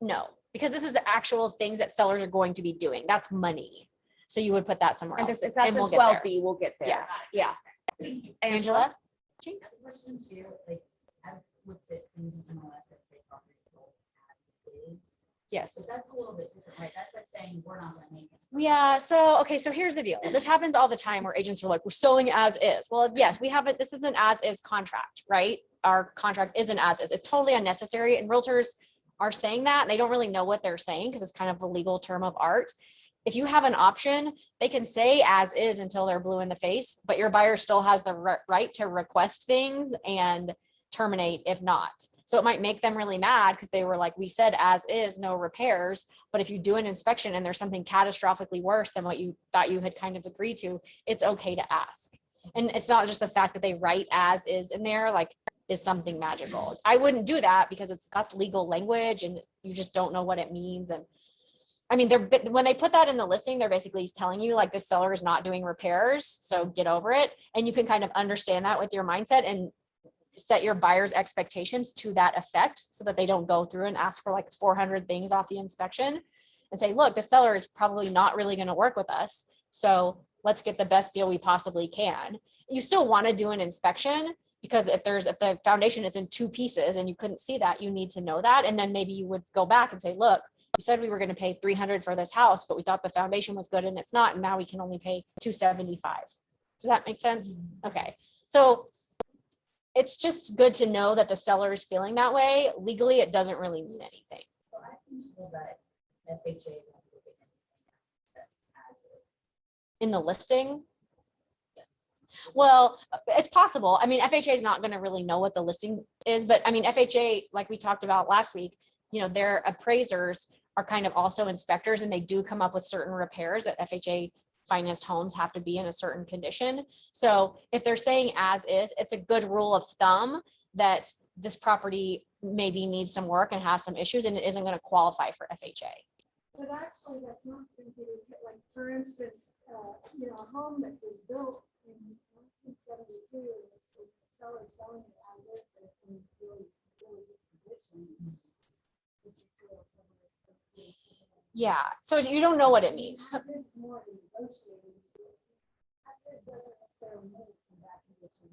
no, because this is the actual things that sellers are going to be doing. That's money. So you would put that somewhere
And
else.
if that's
and
in
we'll get there.
12B, we'll get there.
Yeah.
Yeah.
Angela?
Jinx. Question too, like, I've looked at things in MLS that say property sold as is,
Yes.
but that's a little bit different, right? That's like saying we're not gonna make it.
Yeah, so, okay, so here's the deal. This happens all the time where agents are like, we're selling as is. Well, yes, we have it. This is an as is contract, right? Our contract is an as is. It's totally unnecessary. And realtors are saying that and they don't really know what they're saying because it's kind of a legal term of art. If you have an option, they can say as is until they're blue in the face, but your buyer still has the right to request things and terminate if not. So it might make them really mad because they were like, we said as is, no repairs. But if you do an inspection and there's something catastrophically worse than what you thought you had kind of agreed to, it's okay to ask. And it's not just the fact that they write as is in there, like is something magical. I wouldn't do that because that's legal language and you just don't know what it means. And I mean, when they put that in the listing, they're basically telling you like the seller is not doing repairs, so get over it. And you can kind of understand that with your mindset and set your buyer's expectations to that effect so that they don't go through and ask for like 400 things off the inspection and say, look, the seller is probably not really going to work with us. So let's get the best deal we possibly can. You still want to do an inspection because if the foundation is in 2 pieces and you couldn't see that, you need to know that. And then maybe you would go back and say, look, you said we were going to pay 300 for this house, but we thought the foundation was good and it's not. And now we can only pay 275. Does that make sense? Okay. So it's just good to know that the seller is feeling that way. Legally, it doesn't really mean anything.
So I've been told that FHA won't look at anything that's as is.
In the listing,
Yes.
well, it's possible. I mean, FHA is not going to really know what the listing is, but I mean, FHA, like we talked about last week, you know, their appraisers are kind of also inspectors and they do come up with certain repairs that FHA financed homes have to be in a certain condition. So if they're saying as is, it's a good rule of thumb that this property maybe needs some work and has some issues and it isn't going to qualify for FHA.
But actually, that's not going to be, like, for instance, you know, a home that was built in 1972, and it's the seller selling it out of it, but it's in really, really good condition. Would you feel comfortable?
Yeah, so you don't know what it means.
As is more than negotiating. As is doesn't necessarily mean it's in bad condition.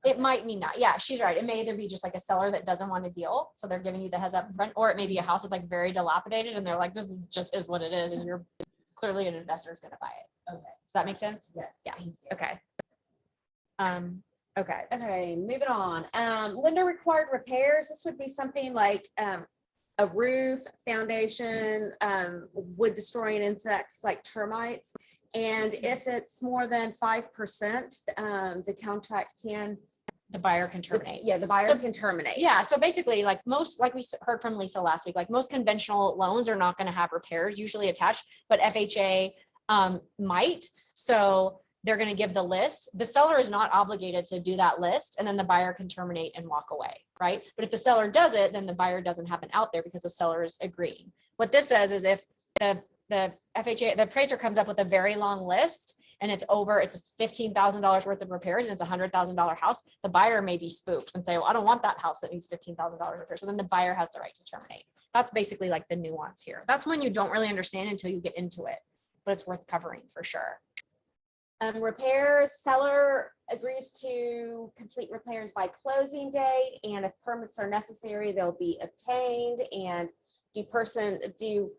It might mean that. Yeah, she's right. It may either be just like a seller that doesn't want to deal. So they're giving you the heads up front, or it may be a house that's like very dilapidated and they're like, this is just is what it is. And you're clearly an investor is going to buy it.
Okay.
Does that make sense?
Yes.
Yeah.
thank you.
Okay. Okay.
Okay, moving on. Lender required repairs. This would be something like a roof, foundation, wood destroying insects like termites. And if it's more than 5%, the contract can,
The buyer can terminate.
yeah, the buyer
So-
can terminate.
Yeah, so basically, like we heard from Lisa last week, like most conventional loans are not going to have repairs usually attached, but FHA might. So they're going to give the list. The seller is not obligated to do that list, and then the buyer can terminate and walk away, right? But if the seller does it, then the buyer doesn't have an out there because the seller is agreeing. What this says is if the FHA, the appraiser comes up with a very long list and it's $15,000 worth of repairs and it's $100,000 house, the buyer may be spooked and say, well, I don't want that house that needs $15,000 repairs. So then the buyer has the right to terminate. That's basically like the nuance here. That's when you don't really understand until you get into it, but it's worth covering for sure.
Repairs, seller agrees to complete repairs by closing date, and if permits are necessary, they'll be obtained, and do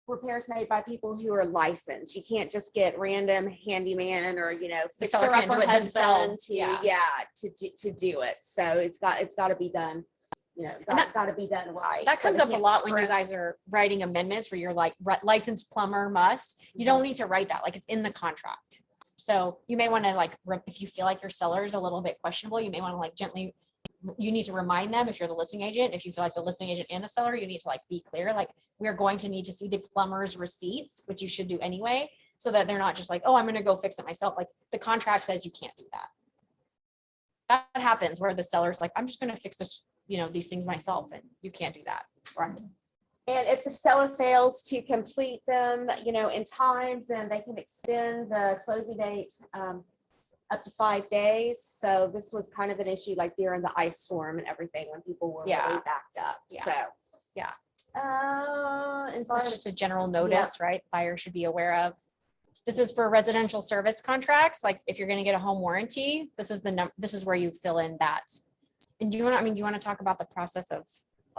repairs made by people who are licensed. You can't just get random handyman or, you know,
The seller
fixer
can't do
upper
it
husband
themselves,
to,
yeah.
to do it. So it's got to be done, you know,
And that-
got to be done right.
That
So
comes
they
up a
can't
lot when you
scrap.
guys are writing amendments where you're like licensed plumber must. You don't need to write that, like it's in the contract. So you may want to like, if you feel like your seller is a little bit questionable, you may want to like gently, you need to remind them if you're the listing agent, if you feel like the listing agent and the seller, you need to like be clear, like we're going to need to see the plumber's receipts, which you should do anyway, so that they're not just like, oh, I'm going to go fix it myself. Like the contract says you can't do that. That happens where the seller's like, I'm just going to fix this, you know, these things myself, and you can't do that. Right.
And if the seller fails to complete them, you know, in time, then they can extend the closing date up to 5 days. So this was kind of an issue like during the ice storm and everything when people were
Yeah.
really backed up.
Yeah.
So.
Yeah.
And
This is just a general notice, right? Buyer should be aware of. This is for residential service contracts. Like if you're going to get a home warranty, this is this is where you fill in that. And do you want to talk about the process of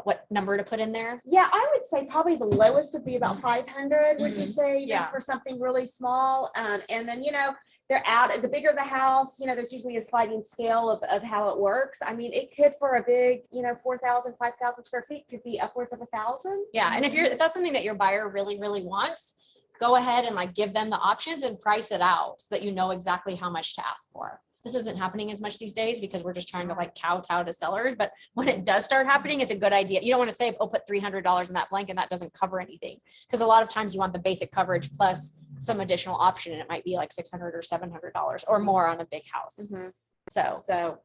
what number to put in there?
Yeah, I would say probably the lowest would be about 500, would you
Mhm.
say? even
Yeah.
For something really small. And then, you know, they're out, the bigger the house, you know, there's usually a sliding scale of how it works. I mean, it could for a big, you know, 4,000, 5,000 square feet could be upwards of 1,000.
Yeah. And if that's something that your buyer really, really wants, go ahead and like give them the options and price it out so that you know exactly how much to ask for. This isn't happening as much these days because we're just trying to like kowtow to sellers. But when it does start happening, it's a good idea. You don't want to say, oh, put $300 in that blank and that doesn't cover anything. Because a lot of times you want the basic coverage plus some additional option. And it might be like $600 or $700 or more on a big house.
Mhm.
So,
So,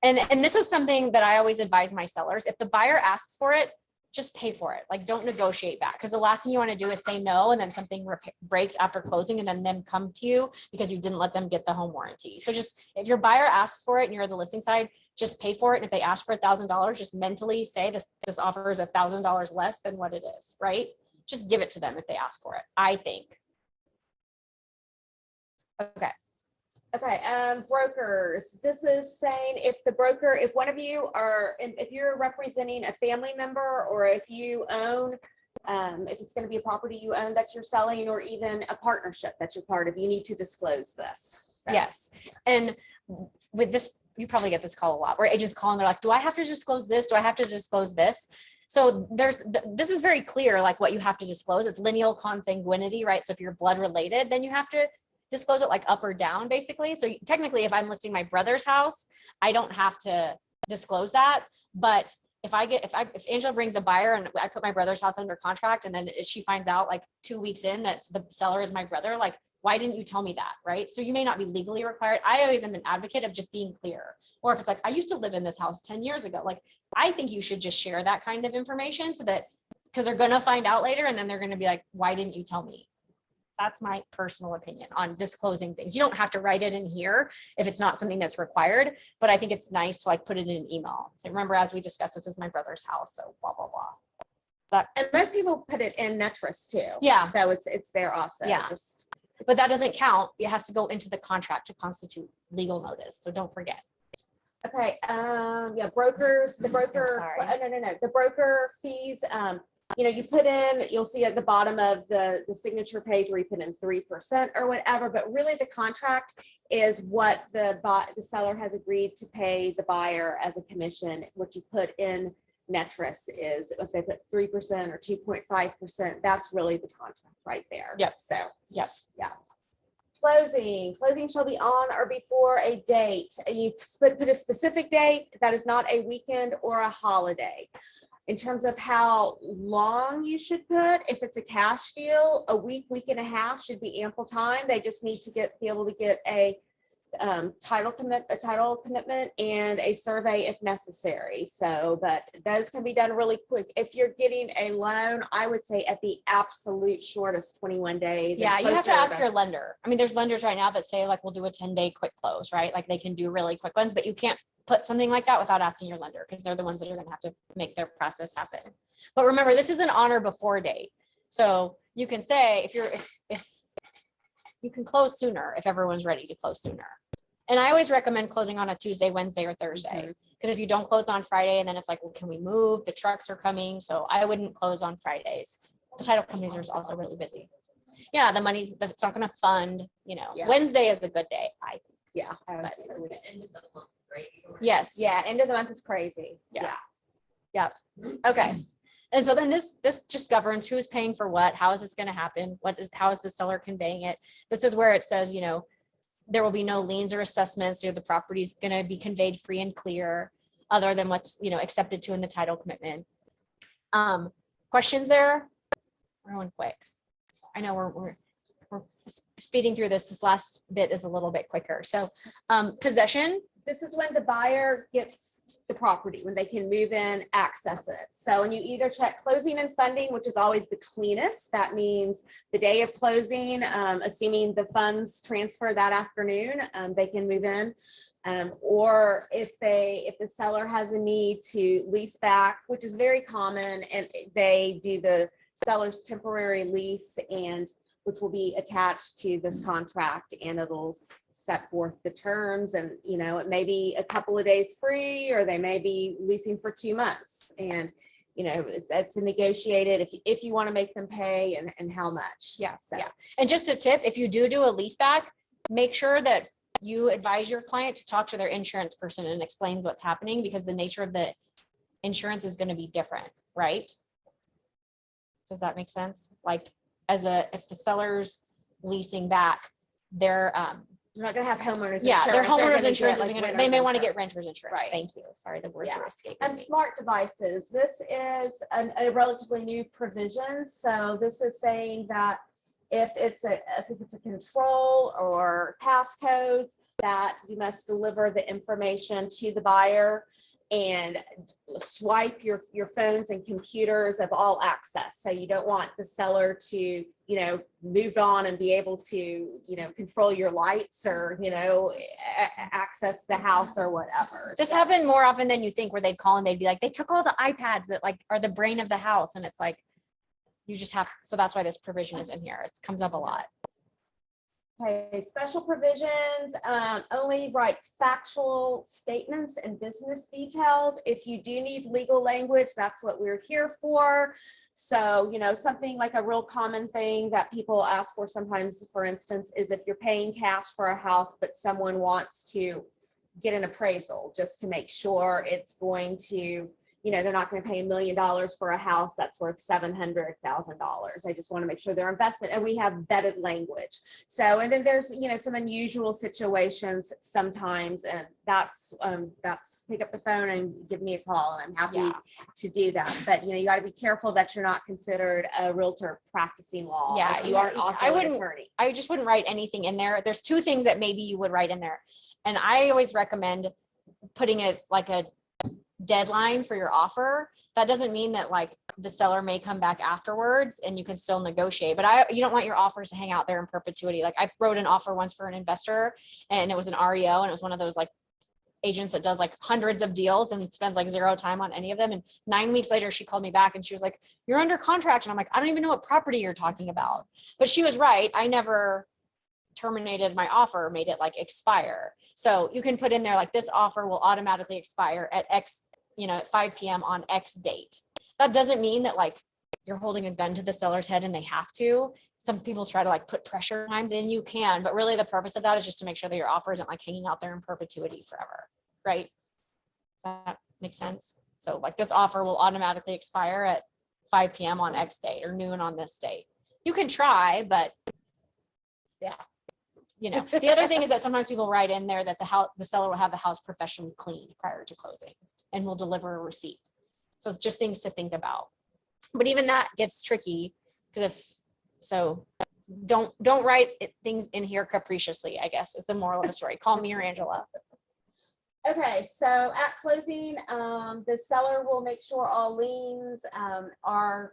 and this is something that I always advise my sellers. If the buyer asks for it, just pay for it. Like, don't negotiate back, because the last thing you want to do is say no and then something breaks after closing and then them come to you because you didn't let them get the home warranty. So just, if your buyer asks for it and you're the listing side, just pay for it. And if they ask for $1,000, just mentally say this offer is $1,000 less than what it is, right? Just give it to them if they ask for it, I think. Okay.
okay, brokers, this is saying if one of you are, if you're representing a family member, or if you own, if it's gonna be a property you own that you're selling, or even a partnership that you're part of, you need to disclose this. So,
Yes. And with this, you probably get this call a lot, where agents call and they're like, do I have to disclose this? Do I have to disclose this? So this is very clear, like what you have to disclose is lineal consanguinity, right? So if you're blood related, then you have to disclose it like up or down, basically. So technically, if I'm listing my brother's house, I don't have to disclose that. But if Angela brings a buyer and I put my brother's house under contract, and then she finds out like 2 weeks in that the seller is my brother, like, why didn't you tell me that, right? So you may not be legally required. I always am an advocate of just being clear. Or if it's like, I used to live in this house 10 years ago, like, I think you should just share that kind of information, so that, because they're going to find out later and then they're going to be like, why didn't you tell me? That's my personal opinion on disclosing things. You don't have to write it in here if it's not something that's required, but I think it's nice to like put it in an email. So remember, as we discussed, this is my brother's house, so blah, blah, blah.
and most people put it in Netris too.
Yeah.
So it's there also.
Yeah. But that doesn't count. It has to go into the contract to constitute legal notice. So don't forget.
Okay, yeah, brokers, the broker,
sorry.
no, the broker fees, you put in, you'll see at the bottom of the signature page where you put in 3% or whatever, but really the contract is what the seller has agreed to pay the buyer as a commission. What you put in Netris is, if they put 3% or 2.5%, that's really the contract right there.
Yep.
So,
Yep.
yeah. Closing shall be on or before a date. And you put a specific date that is not a weekend or a holiday. In terms of how long you should put, if it's a cash deal, a week and a half should be ample time. They just need to be able to get a title commitment and a survey if necessary. So, but those can be done really quick. If you're getting a loan, I would say at the absolute shortest 21 days.
Yeah, you have to ask your lender. I mean, there's lenders right now that say like, we'll do a 10-day quick close, right? Like they can do really quick ones, but you can't put something like that without asking your lender, because they're the ones that are going to have to make their process happen. But remember, this is an on or before date. So you can say if you can close sooner if everyone's ready to close sooner. And I always recommend closing on a Tuesday, Wednesday, or Thursday. Because if you don't close on Friday, and then it's like, well, can we move? The trucks are coming. So I wouldn't close on Fridays. The title companies are also really busy. Yeah, it's not going to fund,
Yeah.
Wednesday is a good day, I think.
Yeah.
But-
The end of the month, right?
Yes.
Yeah, end of the month is crazy.
Yeah. Okay. And so then this just governs who's paying for what, how is this going to happen? How is the seller conveying it? This is where it says, there will be no liens or assessments, or the property is going to be conveyed free and clear, other than what's, accepted to in the title commitment. Questions there? We're going quick. I know we're speeding through this. This last bit is a little bit quicker. So possession.
This is when the buyer gets the property, when they can move in, access it. So when you either check closing and funding, which is always the cleanest, that means the day of closing, assuming the funds transfer that afternoon, they can move in. Or if the seller has a need to lease back, which is very common, and they do the seller's temporary lease, and which will be attached to this contract, and it'll set forth the terms, and it may be a couple of days free, or they may be leasing for 2 months, and that's negotiated if you want to make them pay and how much.
Yeah.
So.
Yeah. And just a tip, if you do a lease back, make sure that you advise your client to talk to their insurance person and explains what's happening, because the nature of the insurance is going to be different, right? Does that make sense? Like if the seller's leasing back, their
They're not gonna have homeowners.
Yeah, their
insurance, they're
homeowners
gonna
insurance
get,
isn't
like,
gonna, they may want to get
insurance.
renter's insurance.
Right.
Thank you. Sorry, the words
Yeah.
were escaping
And
me.
smart devices, this is a relatively new provision, so this is saying that if it's a control or passcodes, that you must deliver the information to the buyer and swipe your phones and computers of all access. So you don't want the seller to, move on and be able to, control your lights or, access the house or whatever.
This
So-
happened more often than you think, where they'd call and they'd be like, they took all the iPads that like are the brain of the house. And it's like, you just have, so that's why this provision is in here. It comes up a lot.
Okay, special provisions, only writes factual statements and business details. If you do need legal language, that's what we're here for. So, something like a real common thing that people ask for sometimes, for instance, is if you're paying cash for a house, but someone wants to get an appraisal just to make sure it's going to, they're not going to pay $1 million for a house that's worth $700,000. I just want to make sure their investment, and we have vetted language. So, and then there's, some unusual situations sometimes, and that's pick up the phone and give me a call, and I'm happy
Yeah.
to do that. But, you got to be careful that you're not considered a realtor practicing law.
Yeah,
if you aren't
yeah,
also
I
an
wouldn't-
attorney.
I just wouldn't write anything in there. There's two things that maybe you would write in there. And I always recommend putting it like a deadline for your offer. That doesn't mean that like the seller may come back afterwards and you can still negotiate, but you don't want your offers to hang out there in perpetuity. Like I wrote an offer once for an investor and it was an REO, and it was one of those like agents that does like hundreds of deals and spends like zero time on any of them. And 9 weeks later, she called me back and she was like, "You're under contract." And I'm like, "I don't even know what property you're talking about." But she was right. I never terminated my offer, made it like expire. So you can put in there like, this offer will automatically expire at X, at 5 p.m. on X date. That doesn't mean that like you're holding a gun to the seller's head and they have to. Some people try to like put pressure times in, you can, but really the purpose of that is just to make sure that your offer isn't like hanging out there in perpetuity forever, right? Does that make sense? So like, this offer will automatically expire at 5 p.m. on X date or noon on this date. You can try, but yeah. The other thing is that sometimes people write in there that the seller will have the house professionally cleaned prior to closing and will deliver a receipt. So it's just things to think about. But even that gets tricky because don't write things in here capriciously, I guess is the moral of the story. Call me or Angela.
Okay, so at closing, the seller will make sure all liens are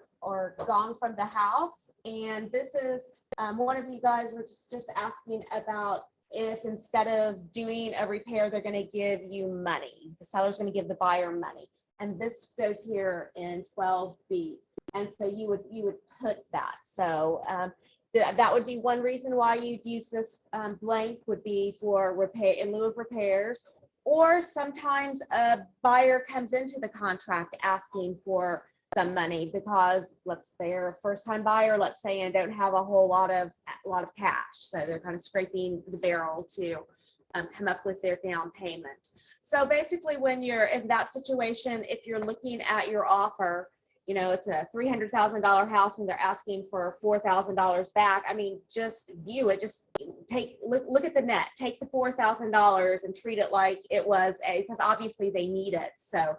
gone from the house. And this is one of you guys were just asking about if instead of doing a repair, they're going to give you money. The seller's going to give the buyer money. And this goes here in 12B. And so you would put that. So that would be one reason why you'd use this blank, would be for repair in lieu of repairs. Or sometimes a buyer comes into the contract asking for some money because they're a first-time buyer, let's say, and don't have a whole lot of cash. So they're kind of scraping the barrel to come up with their down payment. So basically, when you're in that situation, if you're looking at your offer, it's a $300,000 house and they're asking for $4,000 back. I mean, just view it, just look at the net, take the $4,000 and treat it like it was because obviously they need it. So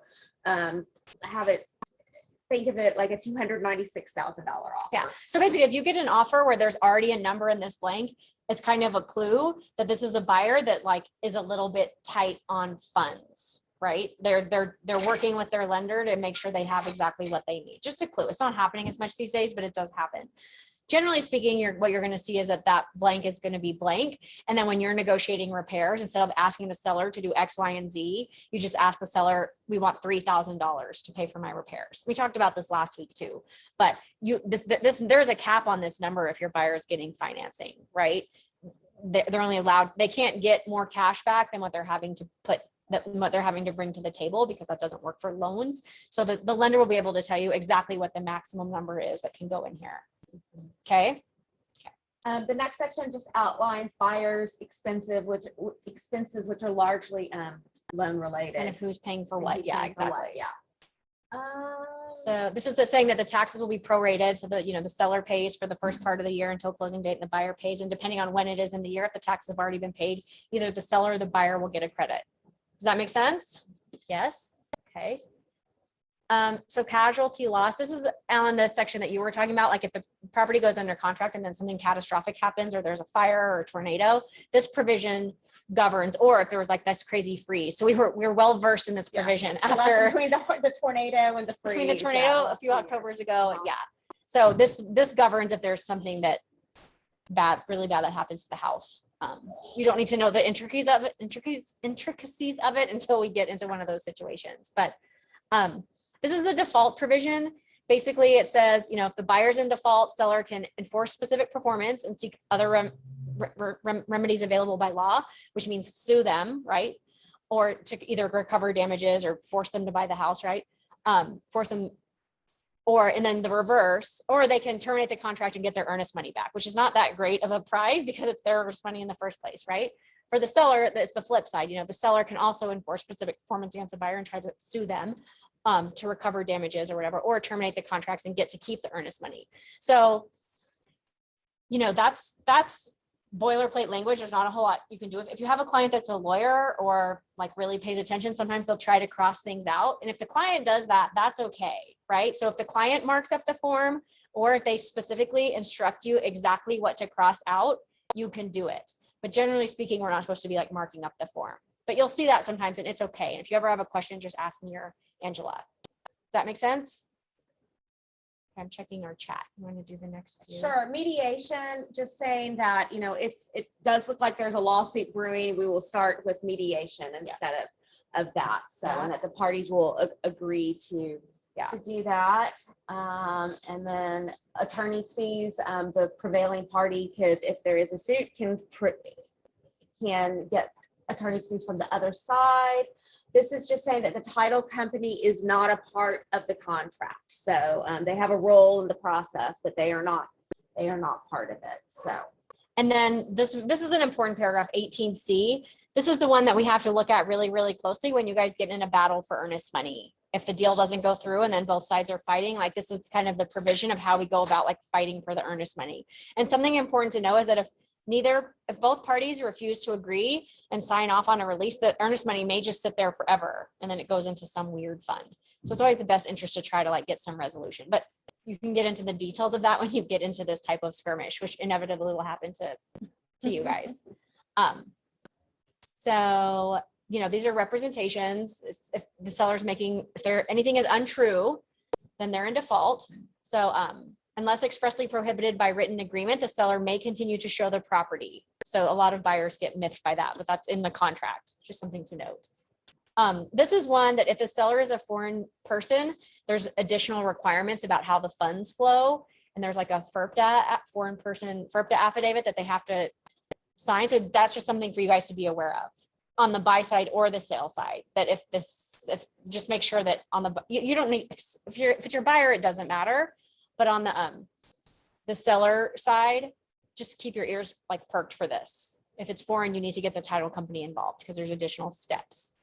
think of it like a $296,000 offer.
Yeah. So basically, if you get an offer where there's already a number in this blank, it's kind of a clue that this is a buyer that like is a little bit tight on funds, right? They're working with their lender to make sure they have exactly what they need. Just a clue. It's not happening as much these days, but it does happen. Generally speaking, what you're going to see is that blank is going to be blank. And then when you're negotiating repairs, instead of asking the seller to do X, Y, and Z, you just ask the seller, we want $3,000 to pay for my repairs. We talked about this last week too, but there's a cap on this number if your buyer is getting financing, right? They're only allowed, they can't get more cash back than what they're having to what they're having to bring to the table, because that doesn't work for loans. So the lender will be able to tell you exactly what the maximum number is that can go in here. Okay.
The next section just outlines buyers' expenses, which are largely loan related.
And if who's paying for what. Yeah, exactly.
Yeah.
So this is the saying that the taxes will be prorated. So that, the seller pays for the first part of the year until closing date and the buyer pays. And depending on when it is in the year, if the taxes have already been paid, either the seller or the buyer will get a credit. Does that make sense? Yes. Okay. So casualty loss, this is, Alan, the section that you were talking about, like if the property goes under contract and then something catastrophic happens, or there's a fire or a tornado, this provision governs, or if there was like this crazy freeze. So we were well versed in this provision
Yes, the lesson
after
between the tornado and the freeze.
between the
yeah,
tornado a
last
few
2
Octobers
years.
ago.
Uh-huh.
Yeah. So this governs if there's something that really bad that happens to the house. You don't need to know the intricacies of it until we get into one of those situations. But this is the default provision. Basically, it says, if the buyer's in default, seller can enforce specific performance and seek other remedies available by law, which means sue them, right? Or to either recover damages or force them to buy the house, right? Force them, and then the reverse, or they can terminate the contract and get their earnest money back, which is not that great of a prize because it's their earnest money in the first place, right? For the seller, it's the flip side. The seller can also enforce specific performance against the buyer and try to sue them to recover damages or whatever, or terminate the contracts and get to keep the earnest money. So, that's boilerplate language. There's not a whole lot you can do. If you have a client that's a lawyer or like really pays attention, sometimes they'll try to cross things out. And if the client does that, that's okay, right? So if the client marks up the form, or if they specifically instruct you exactly what to cross out, you can do it. But generally speaking, we're not supposed to be like marking up the form. But you'll see that sometimes, and it's okay. And if you ever have a question, just ask me or Angela. Does that make sense? I'm checking our chat. You want to do the next few?
Sure, mediation, just saying that, if it does look like there's a lawsuit brewing, we will start with mediation instead of that. So, and that the parties will agree to do that. And then attorney's fees, the prevailing party could, if there is a suit, can get attorney's fees from the other side. This is just saying that the title company is not a part of the contract. So they have a role in the process, but they are not part of it. So.
And then this is an important paragraph, 18C. This is the one that we have to look at really, really closely when you guys get in a battle for earnest money. If the deal doesn't go through and then both sides are fighting, like this is kind of the provision of how we go about like fighting for the earnest money. And something important to know is that if both parties refuse to agree and sign off on a release, the earnest money may just sit there forever and then it goes into some weird fund. So it's always the best interest to try to like get some resolution, but you can get into the details of that when you get into this type of skirmish, which inevitably will happen to you guys. So, these are representations. If the seller's if anything is untrue, then they're in default. So, unless expressly prohibited by written agreement, the seller may continue to show the property. So a lot of buyers get miffed by that, but that's in the contract, just something to note. This is one that if the seller is a foreign person, there's additional requirements about how the funds flow. And there's like a FERPTA, foreign person FERPTA affidavit that they have to sign. So that's just something for you guys to be aware of on the buy side or the sale side, that if just make sure that on you don't need, if it's your buyer, it doesn't matter. But on the seller side, just keep your ears like perked for this. If it's foreign, you need to get the title company involved because there's additional steps.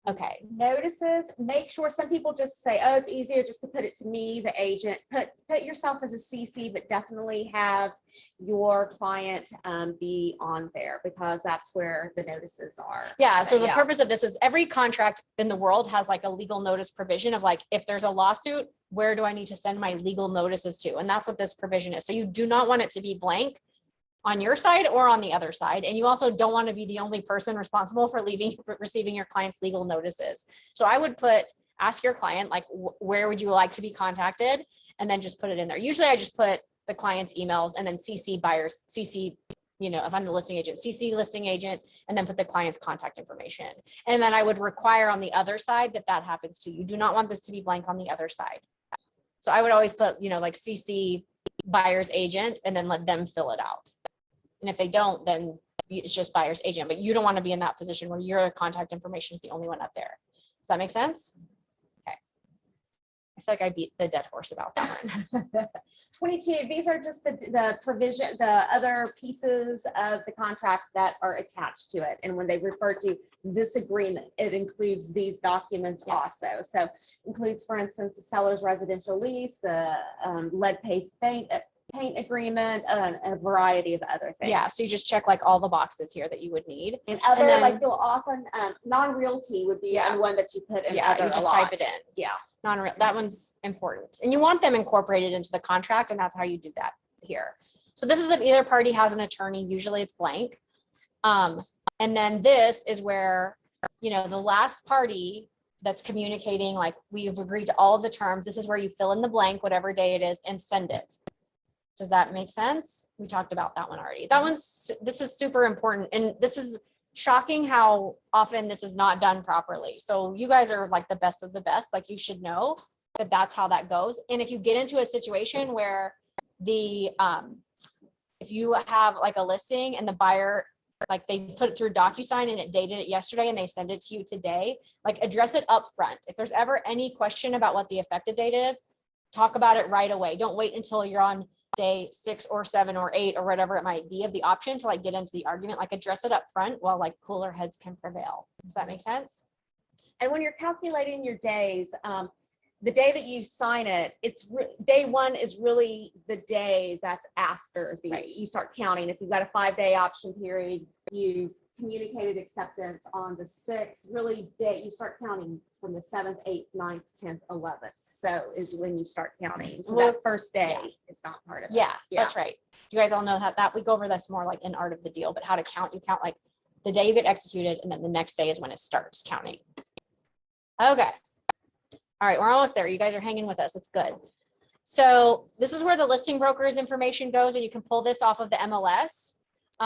Okay.
Notices, make sure, some people just say, oh, it's easier just to put it to me, the agent. Put yourself as a CC, but definitely have your client be on there because that's where the notices are.
Yeah. So the purpose of this is every contract in the world has like a legal notice provision of like, if there's a lawsuit, where do I need to send my legal notices to? And that's what this provision is. So you do not want it to be blank on your side or on the other side. And you also don't want to be the only person responsible for receiving your client's legal notices. So I would ask your client, like, where would you like to be contacted? And then just put it in there. Usually I just put the client's emails and then CC buyers, CC, if I'm the listing agent, CC listing agent, and then put the client's contact information. And then I would require on the other side that happens too. You do not want this to be blank on the other side. So I would always put, like CC buyer's agent and then let them fill it out. And if they don't, then it's just buyer's agent, but you don't want to be in that position where your contact information is the only one up there. Does that make sense? Okay. I feel like I beat the dead horse about that one.
22, these are just the provision, the other pieces of the contract that are attached to it. And when they refer to this agreement, it includes these documents
Yes.
also. So includes, for instance, the seller's residential lease, the lead paste paint agreement, and a variety of other things.
Yeah, so you just check like all the boxes here that you would need.
And other,
then-
like you'll often, non-realty would be
Yeah.
one that you put in
Yeah,
other
you
a
just type
lot.
it in.
Yeah.
Non-real, that one's important. And you want them incorporated into the contract, and that's how you do that here. So this is if either party has an attorney, usually it's blank. And then this is where, you know, the last party that's communicating, like, we've agreed to all of the terms, this is where you fill in the blank, whatever day it is, and send it. Does that make sense? We talked about that one already. This is super important, and this is shocking how often this is not done properly. So you guys are like the best of the best, like you should know that that's how that goes. And if you get into a situation where the, if you have like a listing and the buyer, like they put it through DocuSign and it dated it yesterday and they send it to you today, like address it up front. If there's ever any question about what the effective date is, talk about it right away. Don't wait until you're on day 6 or 7 or 8 or whatever it might be of the option to like get into the argument, like address it up front while like cooler heads can prevail. Does that make sense?
And when you're calculating your days, the day that you sign it, day 1 is really the day that's after you start counting. If you've got a 5-day option period, you've communicated acceptance on the 6th, really you start counting from the 7th, 8th, 9th, 10th, 11th. So is when you start counting. So
Well,
that first day
yeah.
is not part of it.
Yeah, that's right. You guys all know that we go over this more like in art of the deal, but how to count, you count like the day you get executed and then the next day is when it starts counting. Okay. All right, we're almost there. You guys are hanging with us. It's good. So this is where the listing broker's information goes, and you can pull this off of the MLS.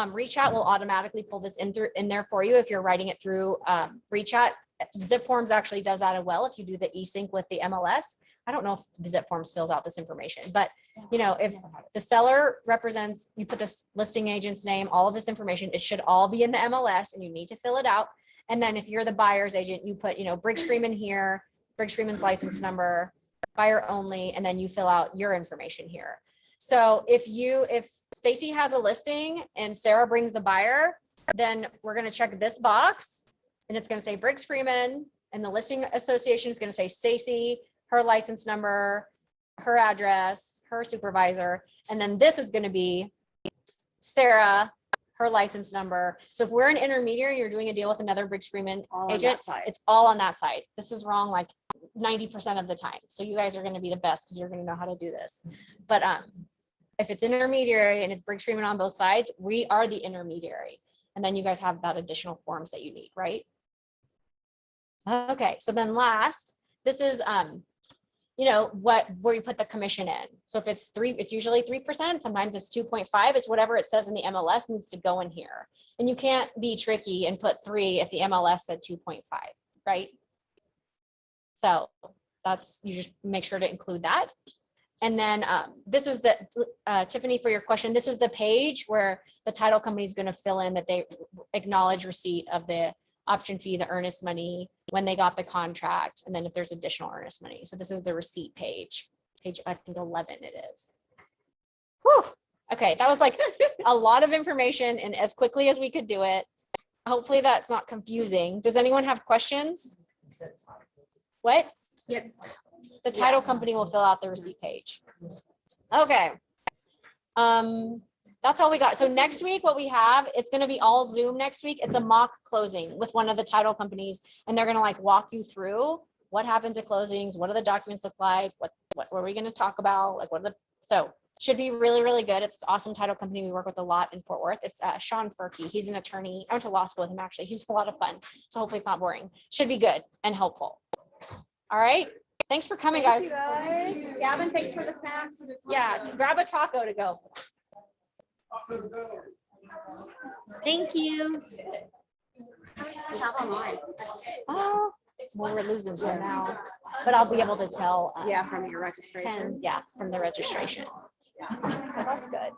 Reach Out will automatically pull this in there for you if you're writing it through Reach Out. Zip Forms actually does that as well if you do the e-sync with the MLS. I don't know if the Zip Forms fills out this information, but you know, if the seller represents, you put this listing agent's name, all of this information, it should all be in the MLS and you need to fill it out. And then if you're the buyer's agent, you put, you know, Briggs Freeman here, Briggs Freeman's license number, buyer only, and then you fill out your information here. So if Stacy has a listing and Sarah brings the buyer, then we're going to check this box and it's going to say Briggs Freeman, and the listing association is going to say Stacy, her license number, her address, her supervisor, and then this is going to be Sarah, her license number. So if we're an intermediary, you're doing a deal with another Briggs Freeman agent, it's all on that side. This is wrong like 90% of the time. So you guys are going to be the best because you're going to know how to do this. But if it's intermediary and it's Briggs Freeman on both sides, we are the intermediary. And then you guys have that additional forms that you need, right? Okay, so then last, this is you know, where you put the commission in. So if it's 3, it's usually 3%, sometimes it's 2.5, it's whatever it says in the MLS needs to go in here. And you can't be tricky and put 3 if the MLS said 2.5, right? So that's, you just make sure to include that. And then this is the, Tiffany, for your question, this is the page where the title company is going to fill in that they acknowledge receipt of the option fee, the earnest money, when they got the contract, and then if there's additional earnest money. So this is the receipt page, I think 11 it is. Whew. Okay, that was like a lot of information and as quickly as we could do it. Hopefully that's not confusing. Does anyone have questions? What?
Yes.
The title
Yes.
company will fill out the receipt page. Okay. That's all we got. So next week, what we have, it's going to be all Zoom next week. It's a mock closing with one of the title companies, and they're going to like walk you through what happens at closings, what do the documents look like, what are we going to talk about, like so should be really, really good. It's an awesome title company we work with a lot in Fort Worth. It's Sean Furkey. He's an attorney. I went to law school with him actually. He's a lot of fun. So hopefully it's not boring. Should be good and helpful. All right. Thanks for coming, guys.
Thank you, guys. Gavin, thanks for the snacks.
Yeah, grab a taco to go.
Thank you. We have online.
Oh, well, we're losing some now, but I'll be able to tell.
Yeah, from your registration.
10, yeah, from the registration. So that's good.